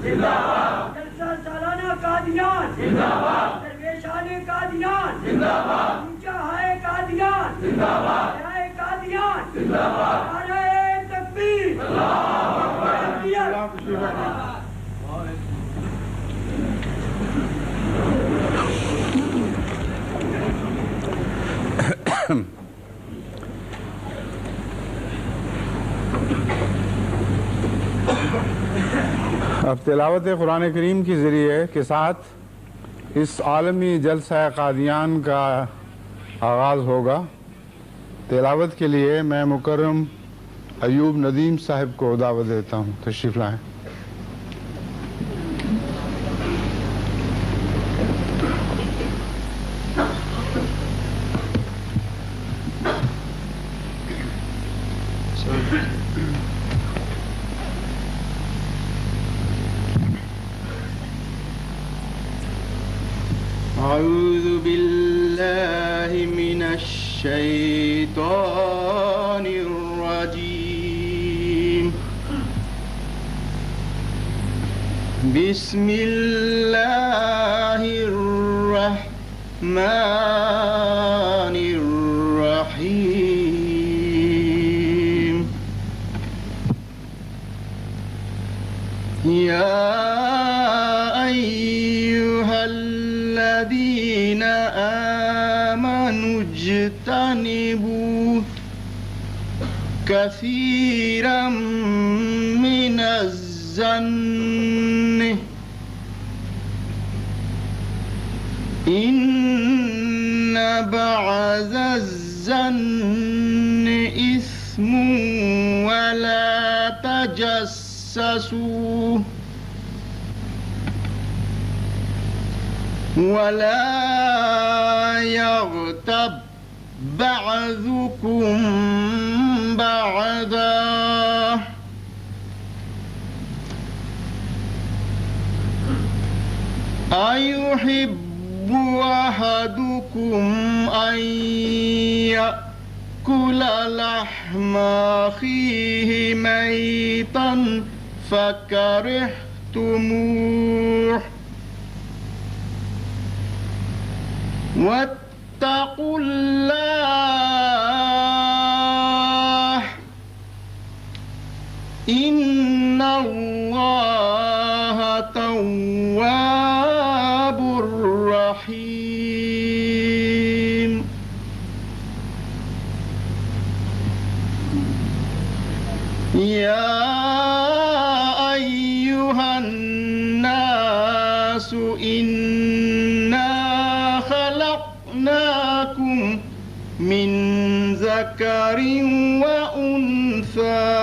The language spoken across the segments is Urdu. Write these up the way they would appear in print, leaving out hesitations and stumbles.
زندہ باد، جلسہ سالانہ قادیان زندہ باد، درویشان قادیان زندہ باد، اونچا ہائے قادیان زندہ باد، ہائے قادیان زندہ باد، نعرہ تکبیر اللہ اکبر۔ اب تلاوت قرآن کریم کے ذریعے کے ساتھ اس عالمی جلسہ قادیان کا آغاز ہوگا۔ تلاوت کے لیے میں مکرم ایوب ندیم صاحب کو دعوت دیتا ہوں، تشریف لائیں۔ أعوذ بالله من الشيطان الرجيم بسم الله الرحمن الرحيم يا أيها الذين آمنوا اجتنبوا كثيرا من الظن إن بعض الظن إثم ولا تجسسوا ولا يغتب بعضكم بعضا أيحب أحدكم أن يأكل لحم أخيه ميتا فكرهتموه واتقوا الله إن الله تواب رحيم يا أيها الناس خلقناكم من ذكر وأنثى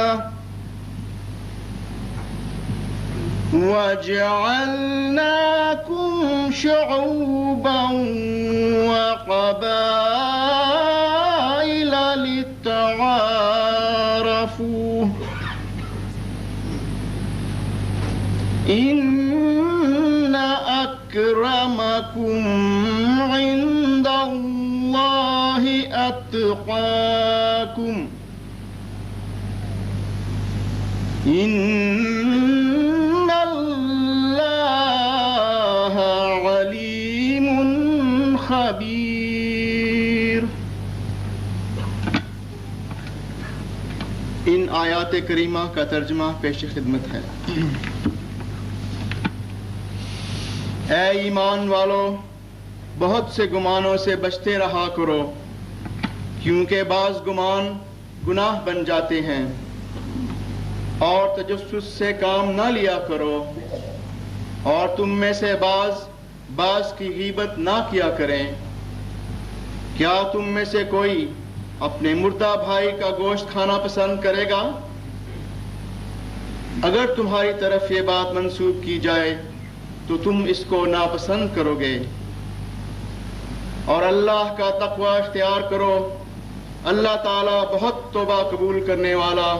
وجعلناكم شعوبا وقبائل لتعارفوا إن أكرمكم عند الله أتقاكم إن الله عليم خبير۔ ان آیات کریمہ کا ترجمہ پیش خدمت ہے۔ اے ایمان والو، بہت سے گمانوں سے بچتے رہا کرو، کیونکہ بعض گمان گناہ بن جاتے ہیں، اور تجسس سے کام نہ لیا کرو، اور تم میں سے بعض کی غیبت نہ کیا کریں۔ کیا تم میں سے کوئی اپنے مردہ بھائی کا گوشت کھانا پسند کرے گا؟ اگر تمہاری طرف یہ بات منسوب کی جائے تو تم اس کو ناپسند کرو گے، اور اللہ کا تقوی اختیار کرو، اللہ تعالیٰ بہت توبہ قبول کرنے والا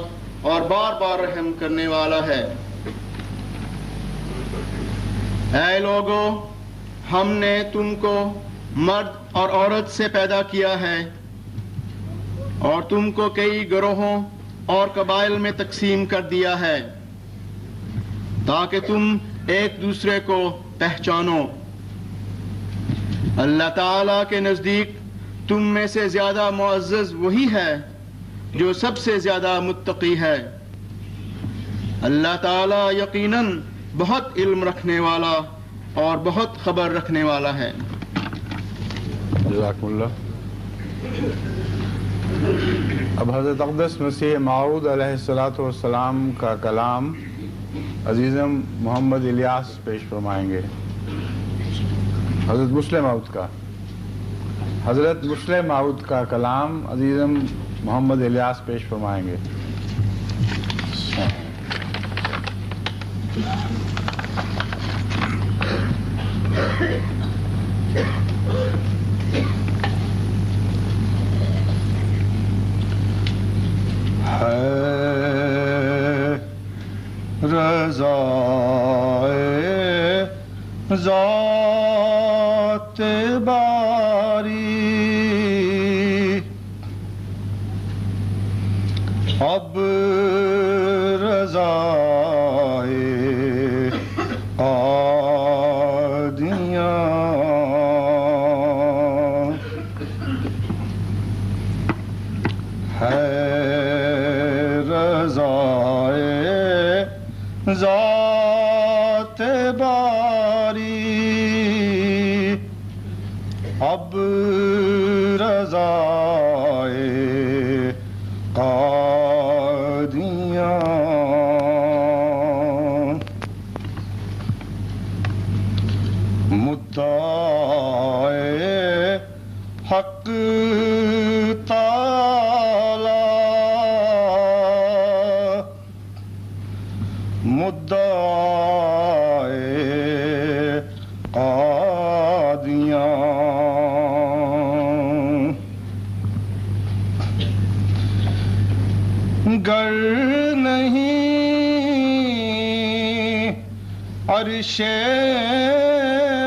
اور بار بار رحم کرنے والا ہے۔ اے لوگو، ہم نے تم کو مرد اور عورت سے پیدا کیا ہے اور تم کو کئی گروہوں اور قبائل میں تقسیم کر دیا ہے تاکہ تم ایک دوسرے کو پہچانو۔ اللہ تعالیٰ کے نزدیک تم میں سے زیادہ معزز وہی ہے جو سب سے زیادہ متقی ہے۔ اللہ تعالیٰ یقیناً بہت علم رکھنے والا اور بہت خبر رکھنے والا ہے۔ جزاکم اللہ۔ اب حضرت اقدس مسیح موعود علیہ السلام کا کلام عزیزم محمد الیاس پیش فرمائیں گے۔ حضرت مسلم موعود کا کلام عزیزم محمد الیاس پیش فرمائیں گے۔ رضائے ذات باری اب رضائے قادیان ہے رضائے ذات باری اب رضائے قادیان مدعائے حق مدعائے قادیان گر نہیں عرش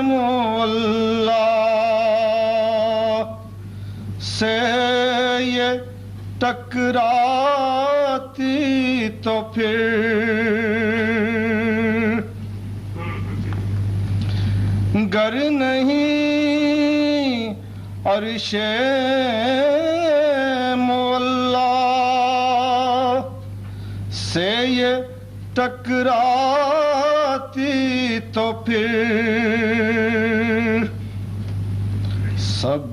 مولا سے یہ ٹکراتی تو پھر گر نہیں عرش مولا سے یہ ٹکراتی تو پھر سب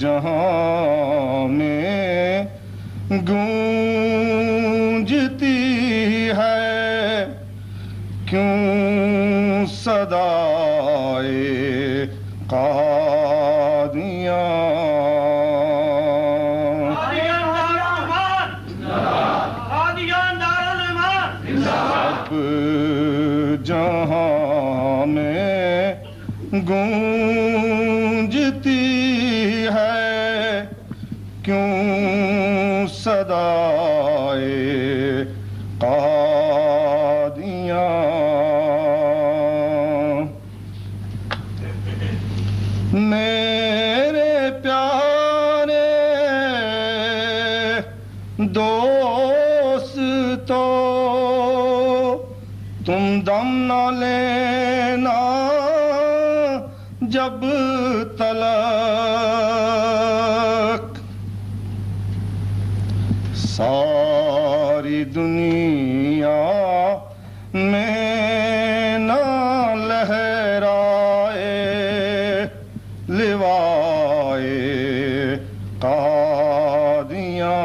جہاں میں گونجتی ہے کیوں صدائے قادیان سب جہاں میں گونجتی ہے کیوں صدائے قادیان میرے پیارے دوستو تم دم نہ لینا جب تلک ساری دنیا میں نہ لہرائے لوائے قادیان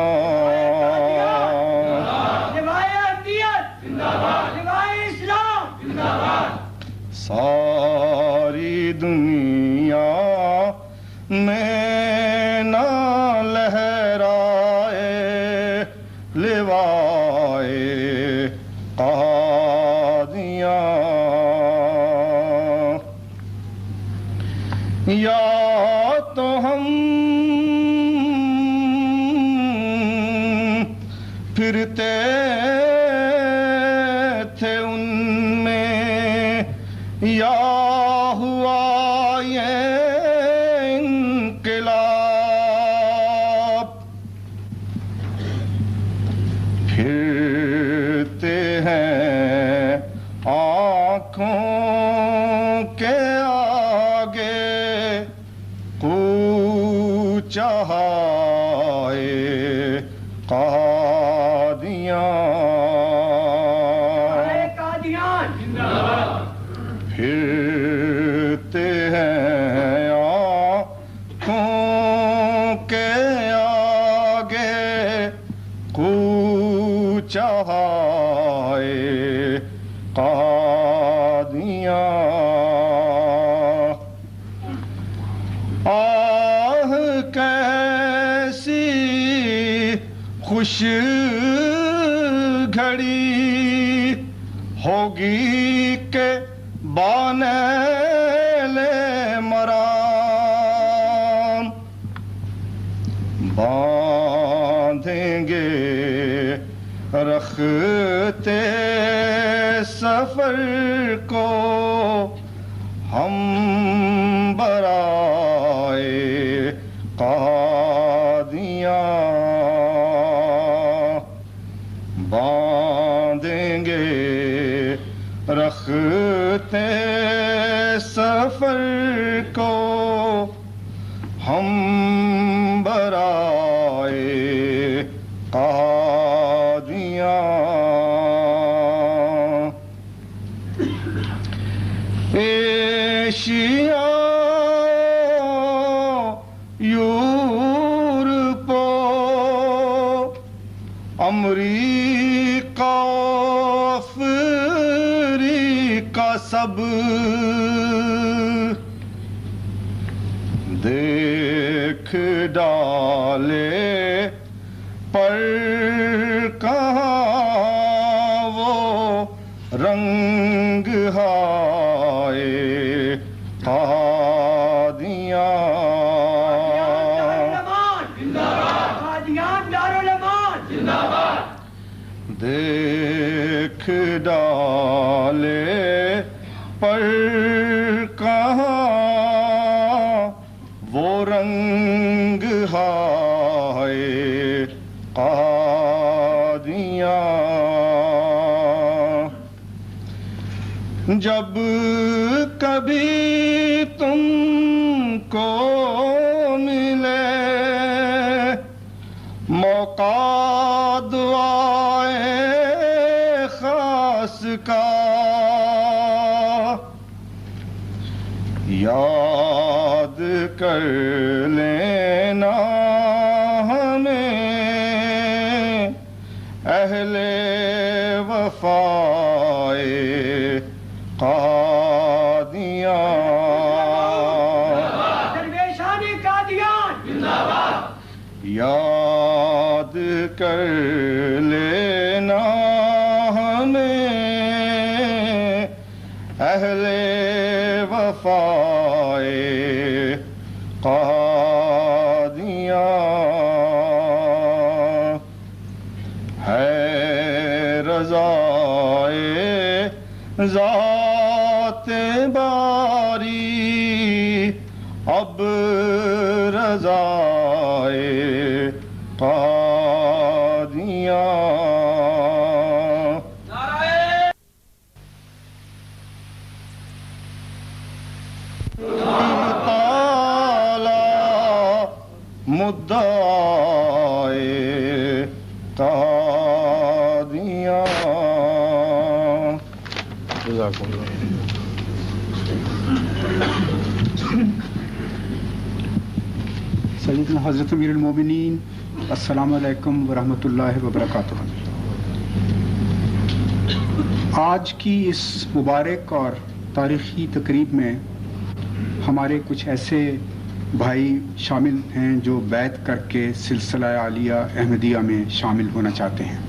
ساری دنیا میں نہ لہرائے لوائے قادیان یا تو ہم پھرتے تھے ان میں یا ہوا یہ انقلاب پھرتے ہیں قادیان پھرتے ہیں آنکھوں کے آگے کوچہ ہائے قادیان، آہ کیسی خوش گھڑی ہوگی کہ بانیل مرام باندھیں گے رختے سفر کو ہم برائے قادیان، باندھیں گے رختے سفر کو ہم برائے قادیان، ایشیا یورپ امریکہ افریقہ سب دیکھ ڈالے پر کہاں وہ رنگ ہائے قادیان، قادیان دارالمان زندہ باد، دیکھ ڈالے پر کہاں وہ رنگ ہائے قادیان، جب کبھی تم کو ملے موقع دعائے خاص کا، یاد کر لینا ہمیں اہل وفائے قادیان، درویشان قادیان زندہ باد، یاد کر لینا ہمیں اہل وفائے قادیان، ہے رضائے ذات باری اب رضائے قادیان، تعالی مدعائے قادیان، جزاکم اللہ۔ سیدنا حضرت امیر المومنین السلام علیکم ورحمۃ اللہ وبرکاتہ۔ آج کی اس مبارک اور تاریخی تقریب میں ہمارے کچھ ایسے بھائی شامل ہیں جو بیعت کر کے سلسلہ عالیہ احمدیہ میں شامل ہونا چاہتے ہیں۔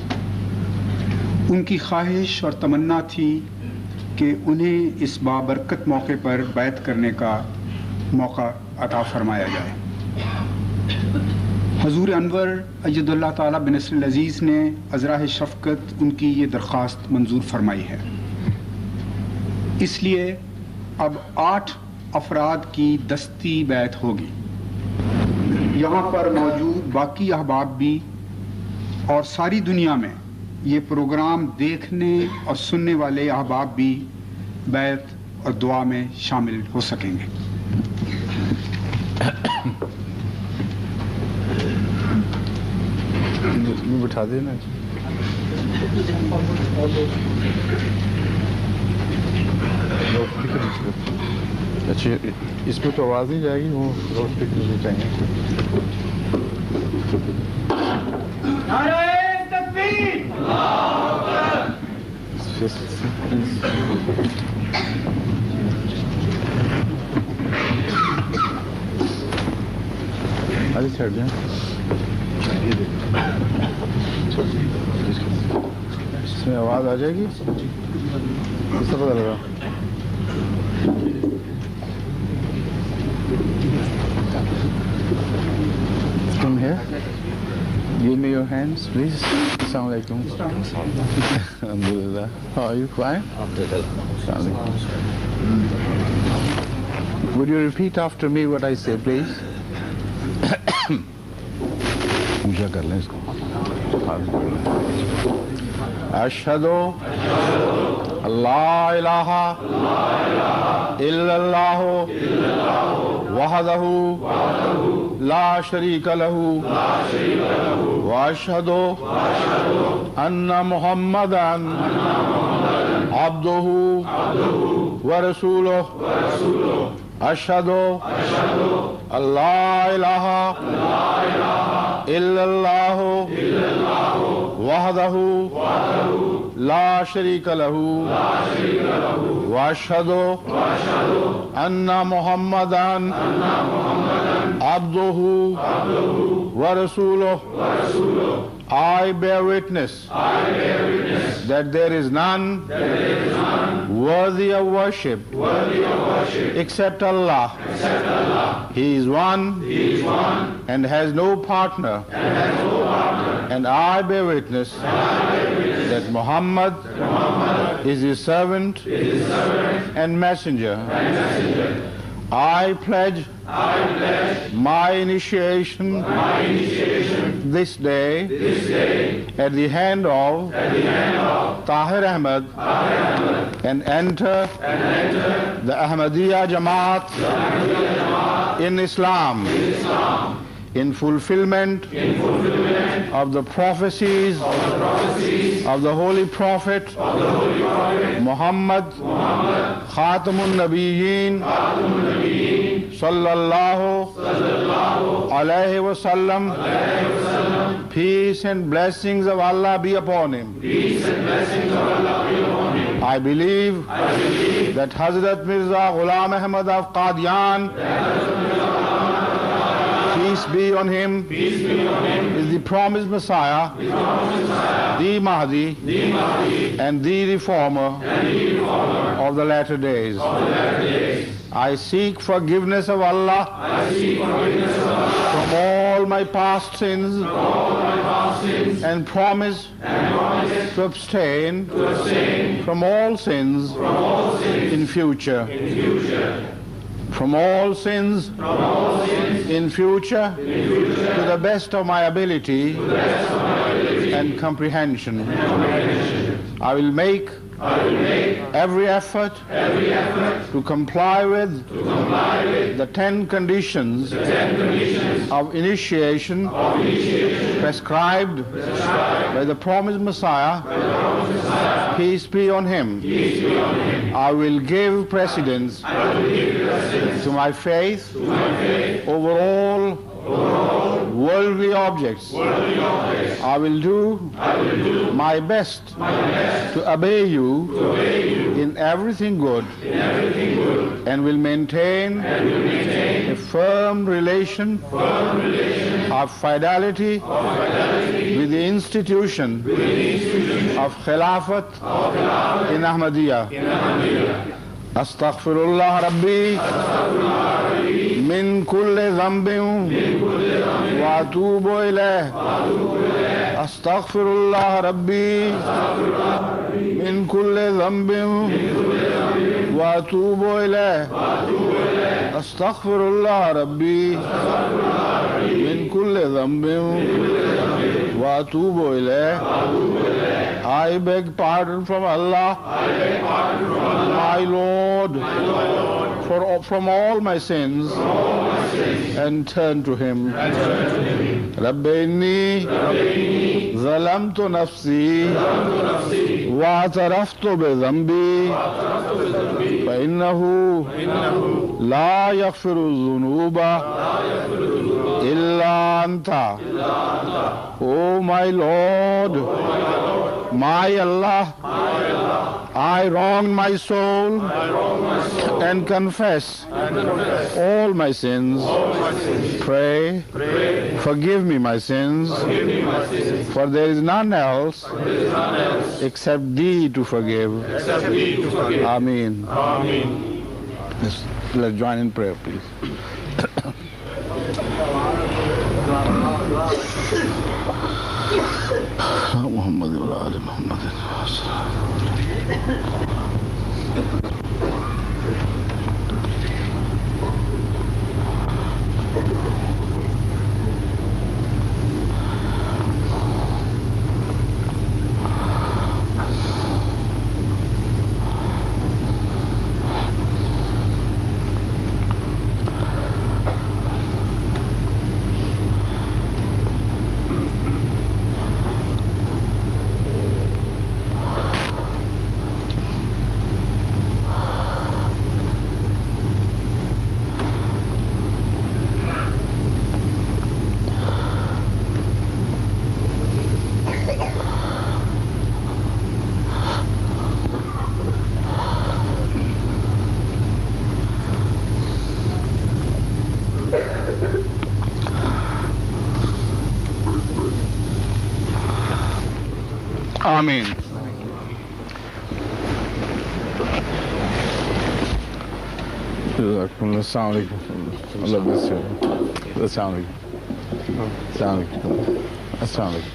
ان کی خواہش اور تمنا تھی کہ انہیں اس بابرکت موقع پر بیعت کرنے کا موقع عطا فرمایا جائے۔ حضور انور اید اللہ تعالیٰ بنصر العزیز نے ازراہ شفقت ان کی یہ درخواست منظور فرمائی ہے، اس لیے اب 8 افراد کی دستی بیعت ہوگی۔ یہاں پر موجود باقی احباب بھی اور ساری دنیا میں یہ پروگرام دیکھنے اور سننے والے احباب بھی بیعت اور دعا میں شامل ہو سکیں گے۔ بٹھا دینا. اچھا اس پہ تو آواز نہیں جائے گی, وہ لاؤڈ اسپیکر نہیں چاہیے. نعرہ تکبیر. آگے چھڑ جائیں. اس میں آواز آ جائے گی, اس سے پتہ لگا. Come here. Give me your hands, please. Assalamu alaikum. Alhamdulillah. How are you? Fine? Alhamdulillah. Would you repeat after me what I say, please? پوجا کر لیں اس کو. اشہد اللہ الہ الا اللہ وحدہ لا شریک لہ واشہد ان محمدا عبدہ ورسولہ. اشہد اللہ الہ الا اللہ وحدہ لا شریک لہ واشہد ان محمدا عبدہ ورسولہ. I bear witness that there is none worthy of worship except Allah. He is one and has no partner. And I bear witness that Muhammad is his servant and messenger. I pledge my initiation this day at the hand of Tahir Ahmed and enter the Ahmadiyya Jamaat in Islam in fulfillment of the prophecies of the Holy Prophet Muhammad Khatamun Nabiyyin sallallahu alayhi wa sallam. Peace and blessings of Allah be upon him. I believe that Hazrat Mirza Ghulam Ahmad of Qadian, peace be on him, is the promised Messiah, the Mahdi, and the reformer of the latter days. I seek forgiveness of Allah from all my past sins and promise to abstain from all sins in future. From all sins in future to the best of my ability and comprehension. I will make every effort to comply with the 10 conditions of initiation prescribed by the promised Messiah, peace be on him. I will give precedence to my faith over all worldly objects. I will do my best to obey you in everything good and will maintain a firm relation of fidelity with the institution of Khilafat in Ahmadiyya. Astaghfirullah Rabbi min kulli dhanbin wa atubu ilayh. Astaghfirullah Rabbi min kulli dhanbin wa atubu ilayh. Astaghfirullah Rabbi min kulli dhanbin wa atubu ilayh. I beg pardon from Allah, my Lord, from all my sins and turn to Him. رب انی ظلمت نفسی واعترفت بذنبی فإنه لا يغفر الذنوب إلا أنت. Oh my Lord, my Allah, I wronged my soul and confess all my sins. Pray, forgive me my sins, for there is none else except Thee to forgive. Ameen. Let's join in prayer, please. Muhammad wa ali Muhammad. Ameen. Assalamu alaikum. Allah bless you. Assalamu alaikum. Assalamu alaikum. Assalamu alaikum.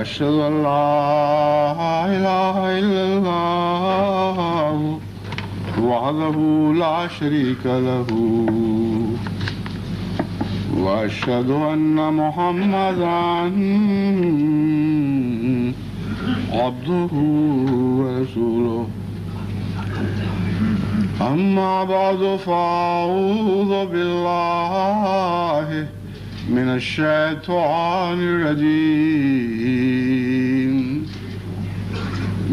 أشهد أن لا إله إلا الله وحده لا شريك له وأشهد أن محمدا عبده ورسوله. أما بعد فأعوذ بالله من الشيطان الرجيم.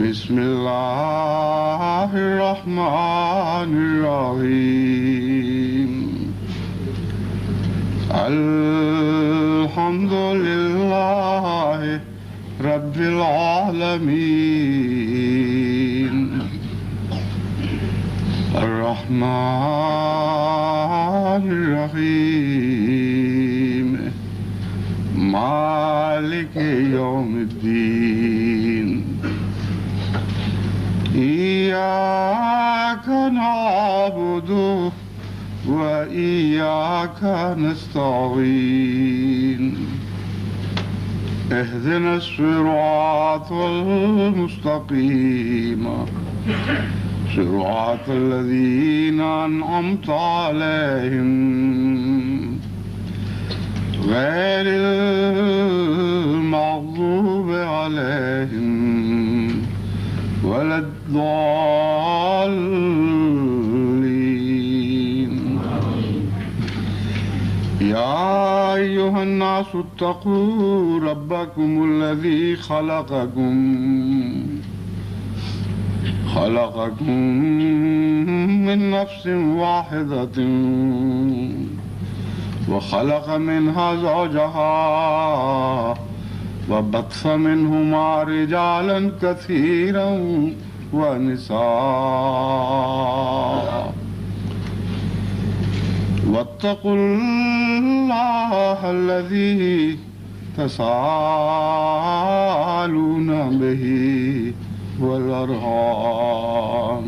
بسم الله الرحمن الرحيم. الحمد لله رب العالمين الرحمن الرحيم مالك يوم الدين. إياك نعبد وإياك نستعين. اهدنا الصراط المستقيم صراط الذين أنعمت عليهم غير المغضوب عليهم ولا الضالين. يا أيها الناس اتقوا ربكم الذي خلقكم من نفس واحدة وخلق منها زوجها وبث منهما رجالا كثيرا ونساء. واتقوا الله الذي تساءلون به والأرحام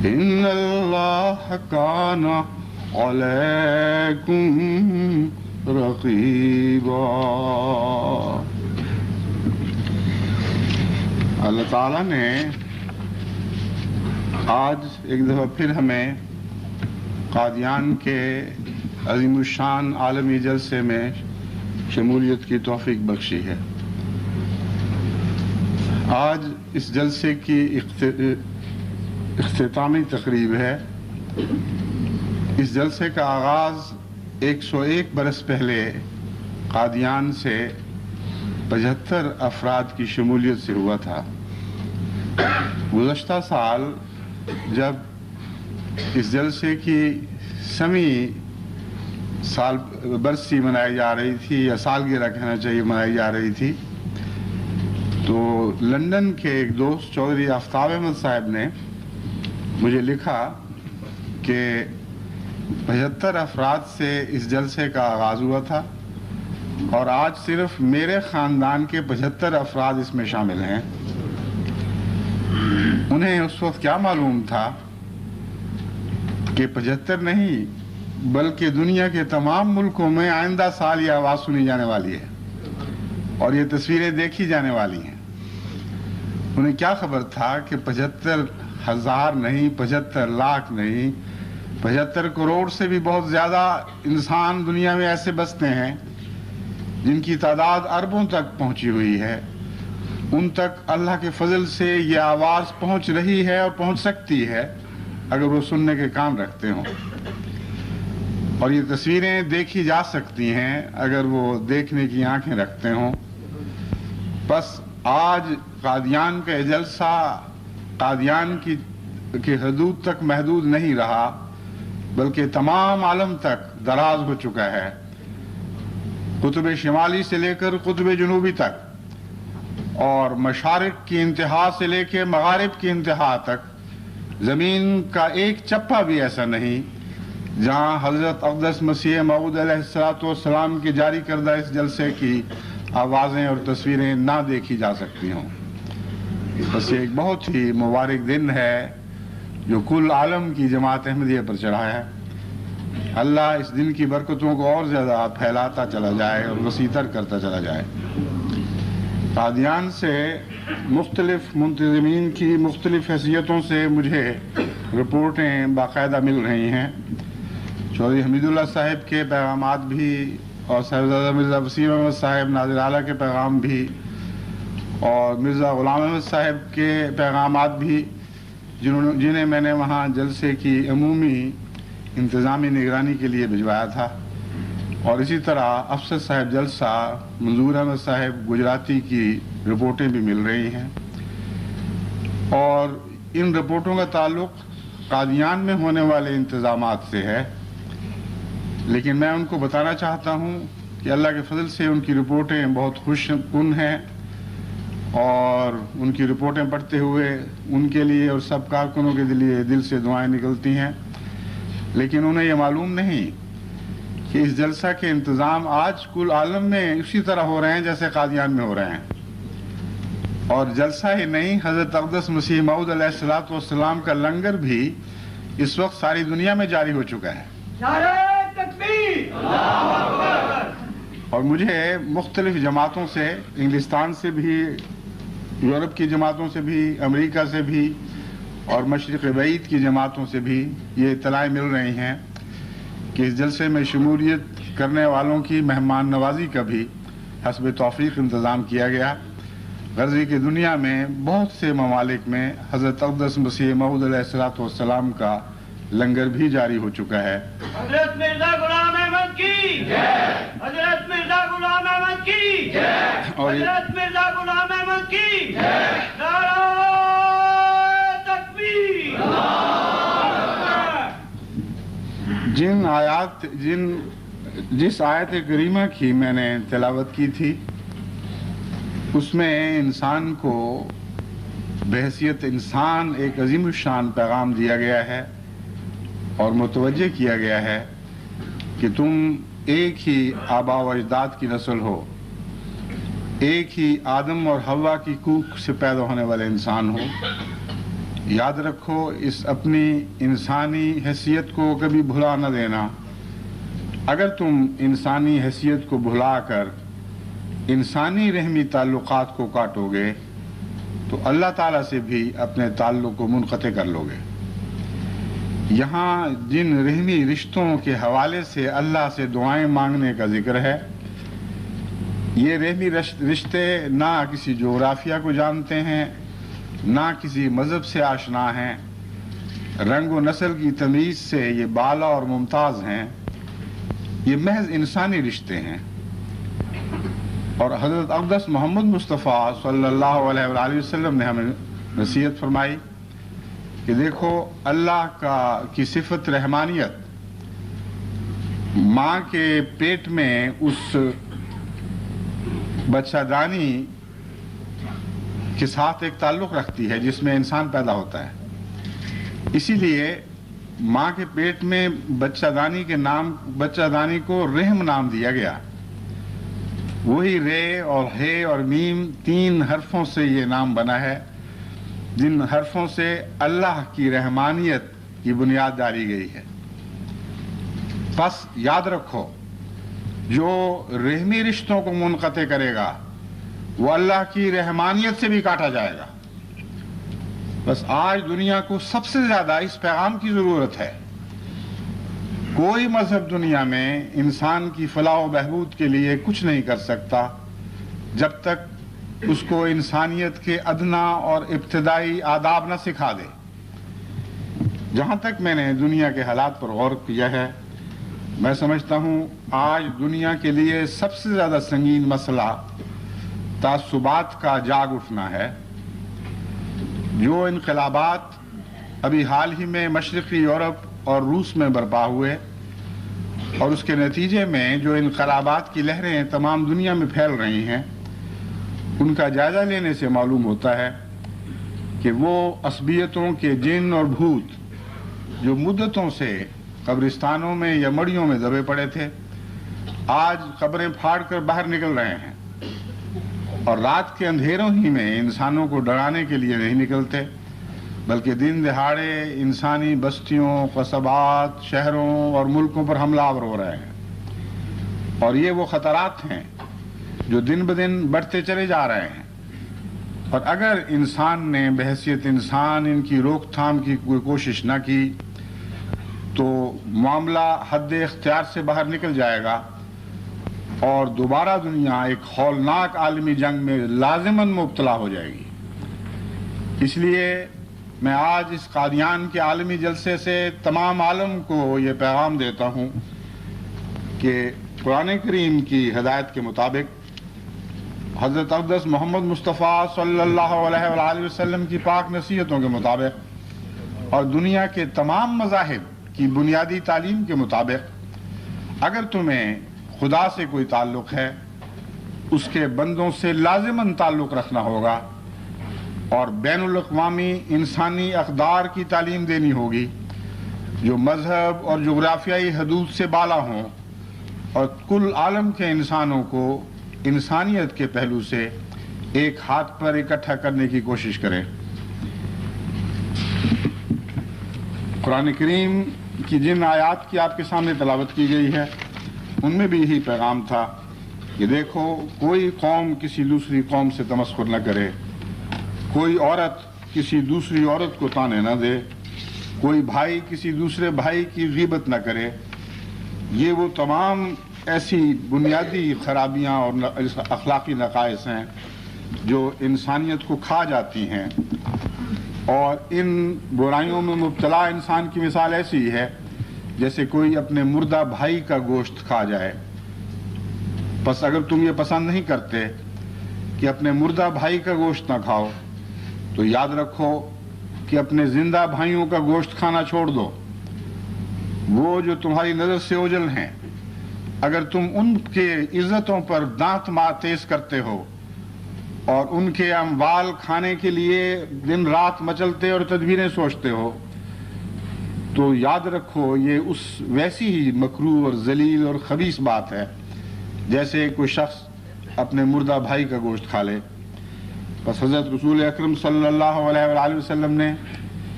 إن الله كان عليكم رقیبا۔ اللہ تعالیٰ نے آج ایک دفعہ پھر ہمیں قادیان کے عظیم الشان عالمی جلسے میں شمولیت کی توفیق بخشی ہے۔ آج اس جلسے کی اختتامی تقریب ہے۔ اس جلسے کا آغاز 101 برس پہلے قادیان سے 75 افراد کی شمولیت سے ہوا تھا۔ گزشتہ سال جب اس جلسے کی 100ویں سال برسی منائی جا رہی تھی، یا سالگرہ کہنا چاہیے، منائی جا رہی تھی، تو لندن کے ایک دوست چودھری آفتاب احمد صاحب نے مجھے لکھا کہ 75 افراد سے اس جلسے کا آغاز ہوا تھا، اور آج صرف میرے خاندان کے 75 افراد اس میں شامل ہیں۔ انہیں اس وقت کیا معلوم تھا کہ 75 نہیں بلکہ دنیا کے تمام ملکوں میں آئندہ سال یہ آواز سنی جانے والی ہے اور یہ تصویریں دیکھی جانے والی ہیں۔ انہیں کیا خبر تھا کہ 75,000 نہیں، 75 لاکھ نہیں، 75 کروڑ سے بھی بہت زیادہ انسان دنیا میں ایسے بستے ہیں جن کی تعداد اربوں تک پہنچی ہوئی ہے۔ ان تک اللہ کے فضل سے یہ آواز پہنچ رہی ہے اور پہنچ سکتی ہے اگر وہ سننے کے کان رکھتے ہوں، اور یہ تصویریں دیکھی جا سکتی ہیں اگر وہ دیکھنے کی آنکھیں رکھتے ہوں۔ بس آج قادیان کا یہ جلسہ قادیان کی حدود تک محدود نہیں رہا، بلکہ تمام عالم تک دراز ہو چکا ہے، قطب شمالی سے لے کر قطب جنوبی تک، اور مشارق کی انتہا سے لے کے مغارب کی انتہا تک زمین کا ایک چپا بھی ایسا نہیں جہاں حضرت اقدس مسیح موعود علیہ السلام کے جاری کردہ اس جلسے کی آوازیں اور تصویریں نہ دیکھی جا سکتی ہوں۔ بس یہ ایک بہت ہی مبارک دن ہے جو کل عالم کی جماعت احمدیہ پر چڑھا ہے۔ اللہ اس دن کی برکتوں کو اور زیادہ پھیلاتا چلا جائے اور وسیع تر کرتا چلا جائے۔ قادیان سے مختلف منتظمین کی مختلف حیثیتوں سے مجھے رپورٹیں باقاعدہ مل رہی ہیں۔ چودھری حمید اللہ صاحب کے پیغامات بھی، اور صاحبزادہ مرزا وسیم احمد صاحب ناظر اعلیٰ کے پیغام بھی، اور مرزا غلام احمد صاحب کے پیغامات بھی، جنہیں میں نے وہاں جلسے کی عمومی انتظامی نگرانی کے لیے بھجوایا تھا، اور اسی طرح افسر صاحب جلسہ منظور احمد صاحب گجراتی کی رپورٹیں بھی مل رہی ہیں، اور ان رپورٹوں کا تعلق قادیان میں ہونے والے انتظامات سے ہے۔ لیکن میں ان کو بتانا چاہتا ہوں کہ اللہ کے فضل سے ان کی رپورٹیں بہت خوش کن ہیں، اور ان کی رپورٹیں پڑھتے ہوئے ان کے لیے اور سب کارکنوں کے لیے دل سے دعائیں نکلتی ہیں۔ لیکن انہیں یہ معلوم نہیں کہ اس جلسہ کے انتظام آج کل عالم میں اسی طرح ہو رہے ہیں جیسے قادیان میں ہو رہے ہیں، اور جلسہ ہی نہیں، حضرت اقدس مسیح موعود علیہ السلام کا لنگر بھی اس وقت ساری دنیا میں جاری ہو چکا ہے۔ نعرہ تکبیر! اور مجھے مختلف جماعتوں سے، انگلستان سے بھی، یورپ کی جماعتوں سے بھی، امریکہ سے بھی، اور مشرق بعید کی جماعتوں سے بھی یہ اطلاعیں مل رہی ہیں کہ اس جلسے میں شمولیت کرنے والوں کی مہمان نوازی کا بھی حسب توفیق انتظام کیا گیا۔ غرضی کی دنیا میں بہت سے ممالک میں حضرت اقدس مسیح موعود علیہ السلام کا لنگر بھی جاری ہو چکا ہے۔ حضرت مرزا غلام احمد کی جے! حضرت مرزا غلام احمد کی جے! حضرت مرزا غلام احمد کی جے! نعرہ تکبیر! جس آیت کریمہ کی میں نے تلاوت کی تھی اس میں انسان کو بحیثیت انسان ایک عظیم الشان پیغام دیا گیا ہے اور متوجہ کیا گیا ہے کہ تم ایک ہی آبا و اجداد کی نسل ہو، ایک ہی آدم اور حوا کی کوکھ سے پیدا ہونے والے انسان ہو۔ یاد رکھو، اس اپنی انسانی حیثیت کو کبھی بھلا نہ دینا، اگر تم انسانی حیثیت کو بھلا کر انسانی رحمی تعلقات کو کاٹو گے تو اللہ تعالیٰ سے بھی اپنے تعلق کو منقطع کر لو گے۔ یہاں جن رحمی رشتوں کے حوالے سے اللہ سے دعائیں مانگنے کا ذکر ہے، یہ رحمی رشتے نہ کسی جغرافیہ کو جانتے ہیں، نہ کسی مذہب سے آشنا ہیں، رنگ و نسل کی تمیز سے یہ بالا اور ممتاز ہیں، یہ محض انسانی رشتے ہیں۔ اور حضرت اقدس محمد مصطفیٰ صلی اللہ علیہ وآلہ وسلم نے ہمیں نصیحت فرمائی کہ دیکھو اللہ کی صفت رحمانیت ماں کے پیٹ میں اس بچہ دانی کے ساتھ ایک تعلق رکھتی ہے جس میں انسان پیدا ہوتا ہے۔ اسی لیے ماں کے پیٹ میں بچہ دانی کو رحم نام دیا گیا۔ وہی رے اور ہے اور میم 3 حرفوں سے یہ نام بنا ہے، جن حرفوں سے اللہ کی رحمانیت کی بنیاد ڈالی گئی ہے۔ پس یاد رکھو، جو رحمی رشتوں کو منقطع کرے گا وہ اللہ کی رحمانیت سے بھی کاٹا جائے گا۔ بس آج دنیا کو سب سے زیادہ اس پیغام کی ضرورت ہے۔ کوئی مذہب دنیا میں انسان کی فلاح و بہبود کے لیے کچھ نہیں کر سکتا جب تک اس کو انسانیت کے ادنا اور ابتدائی آداب نہ سکھا دے۔ جہاں تک میں نے دنیا کے حالات پر غور کیا ہے، میں سمجھتا ہوں آج دنیا کے لیے سب سے زیادہ سنگین مسئلہ تعصبات کا جاگ اٹھنا ہے۔ جو انقلابات ابھی حال ہی میں مشرقی یورپ اور روس میں برپا ہوئے اور اس کے نتیجے میں جو انقلابات کی لہریں تمام دنیا میں پھیل رہی ہیں، ان کا جائزہ لینے سے معلوم ہوتا ہے کہ وہ عصبیتوں کے جن اور بھوت جو مدتوں سے قبرستانوں میں یا مڑیوں میں دبے پڑے تھے، آج قبریں پھاڑ کر باہر نکل رہے ہیں، اور رات کے اندھیروں ہی میں انسانوں کو ڈرانے کے لیے نہیں نکلتے، بلکہ دن دہاڑے انسانی بستیوں، قصبات، شہروں اور ملکوں پر حملہ آور ہو رہے ہیں۔ اور یہ وہ خطرات ہیں جو دن بدن بڑھتے چلے جا رہے ہیں، اور اگر انسان نے بحیثیت انسان ان کی روک تھام کی کوئی کوشش نہ کی تو معاملہ حد اختیار سے باہر نکل جائے گا، اور دوبارہ دنیا ایک ہولناک عالمی جنگ میں لازماً مبتلا ہو جائے گی۔ اس لیے میں آج اس قادیان کے عالمی جلسے سے تمام عالم کو یہ پیغام دیتا ہوں کہ قرآن کریم کی ہدایت کے مطابق، حضرت اقدس محمد مصطفیٰ صلی اللہ علیہ وآلہ وسلم کی پاک نصیحتوں کے مطابق اور دنیا کے تمام مذاہب کی بنیادی تعلیم کے مطابق، اگر تمہیں خدا سے کوئی تعلق ہے، اس کے بندوں سے لازماً تعلق رکھنا ہوگا، اور بین الاقوامی انسانی اقدار کی تعلیم دینی ہوگی جو مذہب اور جغرافیائی حدود سے بالا ہوں اور کل عالم کے انسانوں کو انسانیت کے پہلو سے ایک ہاتھ پر اکٹھا کرنے کی کوشش کریں۔ قرآن کریم کی جن آیات کی آپ کے سامنے تلاوت کی گئی ہے، ان میں بھی یہی پیغام تھا کہ دیکھو، کوئی قوم کسی دوسری قوم سے تمسخر نہ کرے، کوئی عورت کسی دوسری عورت کو طعنے نہ دے، کوئی بھائی کسی دوسرے بھائی کی غیبت نہ کرے۔ یہ وہ تمام ایسی بنیادی خرابیاں اور اخلاقی نقائص ہیں جو انسانیت کو کھا جاتی ہیں، اور ان برائیوں میں مبتلا انسان کی مثال ایسی ہے جیسے کوئی اپنے مردہ بھائی کا گوشت کھا جائے۔ بس اگر تم یہ پسند نہیں کرتے کہ اپنے مردہ بھائی کا گوشت نہ کھاؤ، تو یاد رکھو کہ اپنے زندہ بھائیوں کا گوشت کھانا چھوڑ دو۔ وہ جو تمہاری نظر سے اوجھل ہیں، اگر تم ان کے عزتوں پر دانت تیز کرتے ہو اور ان کے اموال کھانے کے لیے دن رات مچلتے اور تدبیریں سوچتے ہو، تو یاد رکھو یہ اس ویسی ہی مکروہ اور ذلیل اور خبیث بات ہے جیسے کوئی شخص اپنے مردہ بھائی کا گوشت کھا لے۔ بس حضرت رسول اکرم صلی اللہ علیہ وآلہ وسلم نے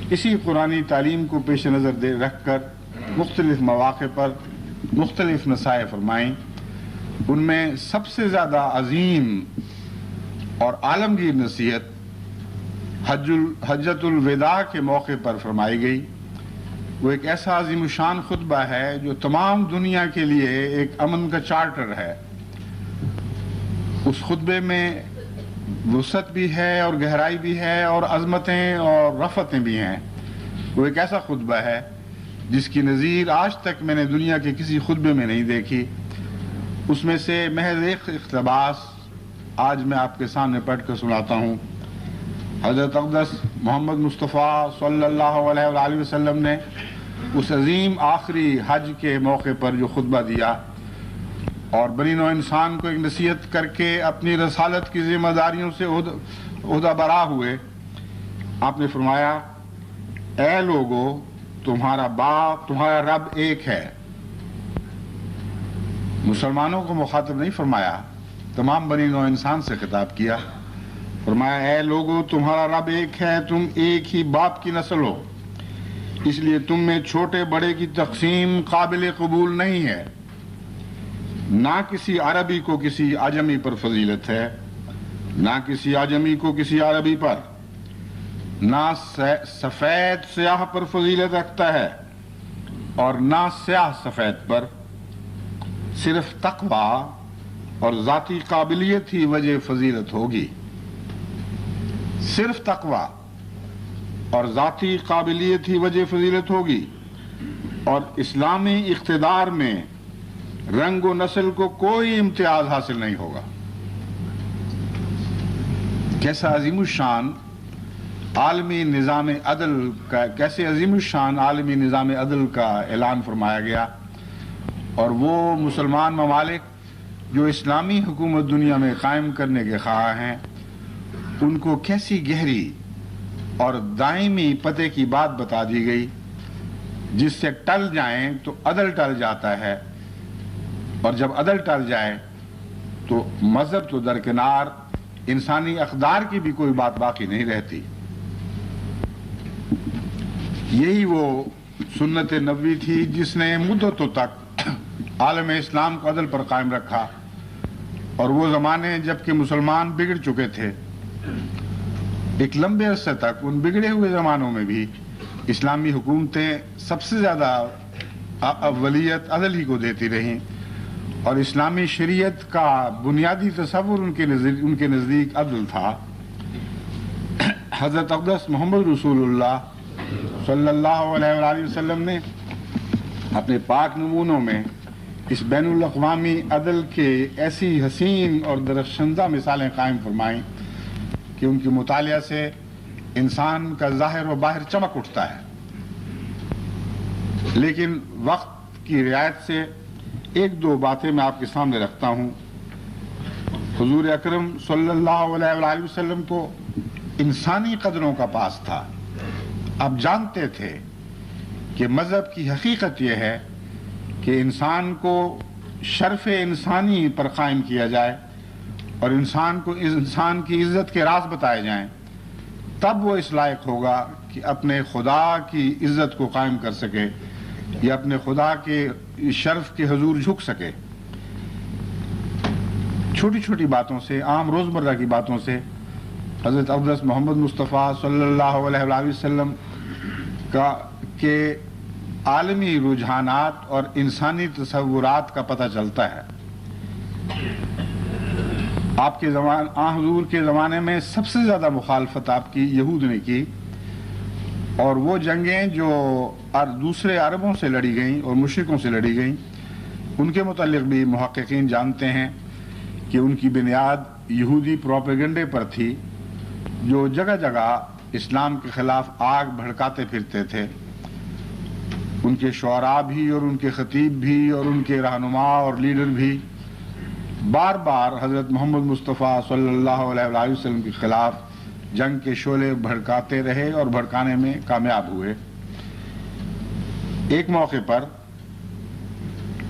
اسی قرآنی تعلیم کو پیش نظر رکھ کر مختلف مواقع پر مختلف نصائح فرمائیں، ان میں سب سے زیادہ عظیم اور عالمگیر نصیحت حجۃ الوداع کے موقع پر فرمائی گئی۔ وہ ایک ایسا عظیم الشان خطبہ ہے جو تمام دنیا کے لیے ایک امن کا چارٹر ہے۔ اس خطبے میں وسعت بھی ہے اور گہرائی بھی ہے اور عظمتیں اور رفتیں بھی ہیں۔ وہ ایک ایسا خطبہ ہے جس کی نظیر آج تک میں نے دنیا کے کسی خطبے میں نہیں دیکھی۔ اس میں سے محض ایک اقتباس آج میں آپ کے سامنے پڑھ کر سناتا ہوں۔ حضرت اقدس محمد مصطفیٰ صلی اللہ علیہ وآلہ وسلم نے اس عظیم آخری حج کے موقع پر جو خطبہ دیا اور بنی نوع انسان کو ایک نصیحت کر کے اپنی رسالت کی ذمہ داریوں سے عہدہ برا ہوئے، آپ نے فرمایا، اے لوگو، تمہارا رب ایک ہے۔ مسلمانوں کو مخاطب نہیں فرمایا، تمام بنی نوع انسان سے خطاب کیا۔ فرمایا، اے لوگو، تمہارا رب ایک ہے، تم ایک ہی باپ کی نسل ہو، اس لیے تم میں چھوٹے بڑے کی تقسیم قابل قبول نہیں ہے۔ نہ کسی عربی کو کسی عجمی پر فضیلت ہے، نہ کسی عجمی کو کسی عربی پر، نہ سفید سیاہ پر فضیلت رکھتا ہے اور نہ سیاہ سفید پر، صرف تقوی اور ذاتی قابلیت ہی وجہ فضیلت ہوگی۔ صرف تقوی اور ذاتی قابلیت ہی وجہ فضیلت ہوگی، اور اسلامی اقتدار میں رنگ و نسل کو کوئی امتیاز حاصل نہیں ہوگا۔ کیسا عظیم الشان عالمی نظام عدل کا، کیسے عظیم الشان عالمی نظام عدل کا اعلان فرمایا گیا، اور وہ مسلمان ممالک جو اسلامی حکومت دنیا میں قائم کرنے کے خواہاں ہیں، ان کو کیسی گہری اور دائمی پتے کی بات بتا دی گئی، جس سے ٹل جائیں تو عدل ٹل جاتا ہے، اور جب عدل ٹل جائے تو مذہب تو درکنار، انسانی اقدار کی بھی کوئی بات باقی نہیں رہتی۔ یہی وہ سنت نبوی تھی جس نے مدتوں تک عالم اسلام کو عدل پر قائم رکھا، اور وہ زمانے جب کہ مسلمان بگڑ چکے تھے، ایک لمبے عرصے تک ان بگڑے ہوئے زمانوں میں بھی اسلامی حکومتیں سب سے زیادہ اولیت عدل ہی کو دیتی رہیں، اور اسلامی شریعت کا بنیادی تصور ان کے نزدیک عدل تھا۔ حضرت اقدس محمد رسول اللہ صلی اللہ علیہ وآلہ وسلم نے اپنے پاک نمونوں میں اس بین الاقوامی عدل کے ایسی حسین اور درخشندہ مثالیں قائم فرمائیں کہ ان کے مطالعہ سے انسان کا ظاہر و باہر چمک اٹھتا ہے۔ لیکن وقت کی رعایت سے ایک دو باتیں میں آپ کے سامنے رکھتا ہوں۔ حضور اکرم صلی اللہ علیہ وآلہ وسلم کو انسانی قدروں کا پاس تھا۔ اب جانتے تھے کہ مذہب کی حقیقت یہ ہے کہ انسان کو شرف انسانی پر قائم کیا جائے اور انسان کی عزت کے راز بتائے جائیں، تب وہ اس لائق ہوگا کہ اپنے خدا کی عزت کو قائم کر سکے یا اپنے خدا کے شرف کے حضور جھک سکے۔ چھوٹی چھوٹی باتوں سے، عام روزمرہ کی باتوں سے حضرت اقدس محمد مصطفیٰ صلی اللہ علیہ وآلہ وسلم کے عالمی رجحانات اور انسانی تصورات کا پتہ چلتا ہے۔ آپ کے حضور کے زمانے میں سب سے زیادہ مخالفت آپ کی یہود نے کی، اور وہ جنگیں جو دوسرے عربوں سے لڑی گئیں اور مشرکوں سے لڑی گئیں، ان کے متعلق بھی محققین جانتے ہیں کہ ان کی بنیاد یہودی پروپیگنڈے پر تھی، جو جگہ جگہ اسلام کے خلاف آگ بھڑکاتے پھرتے تھے۔ ان کے شعراء بھی اور ان کے خطیب بھی اور ان کے رہنما اور لیڈر بھی بار بار حضرت محمد مصطفیٰ صلی اللہ علیہ وآلہ وسلم کے خلاف جنگ کے شعلے بھڑکاتے رہے اور بھڑکانے میں کامیاب ہوئے۔ ایک موقع پر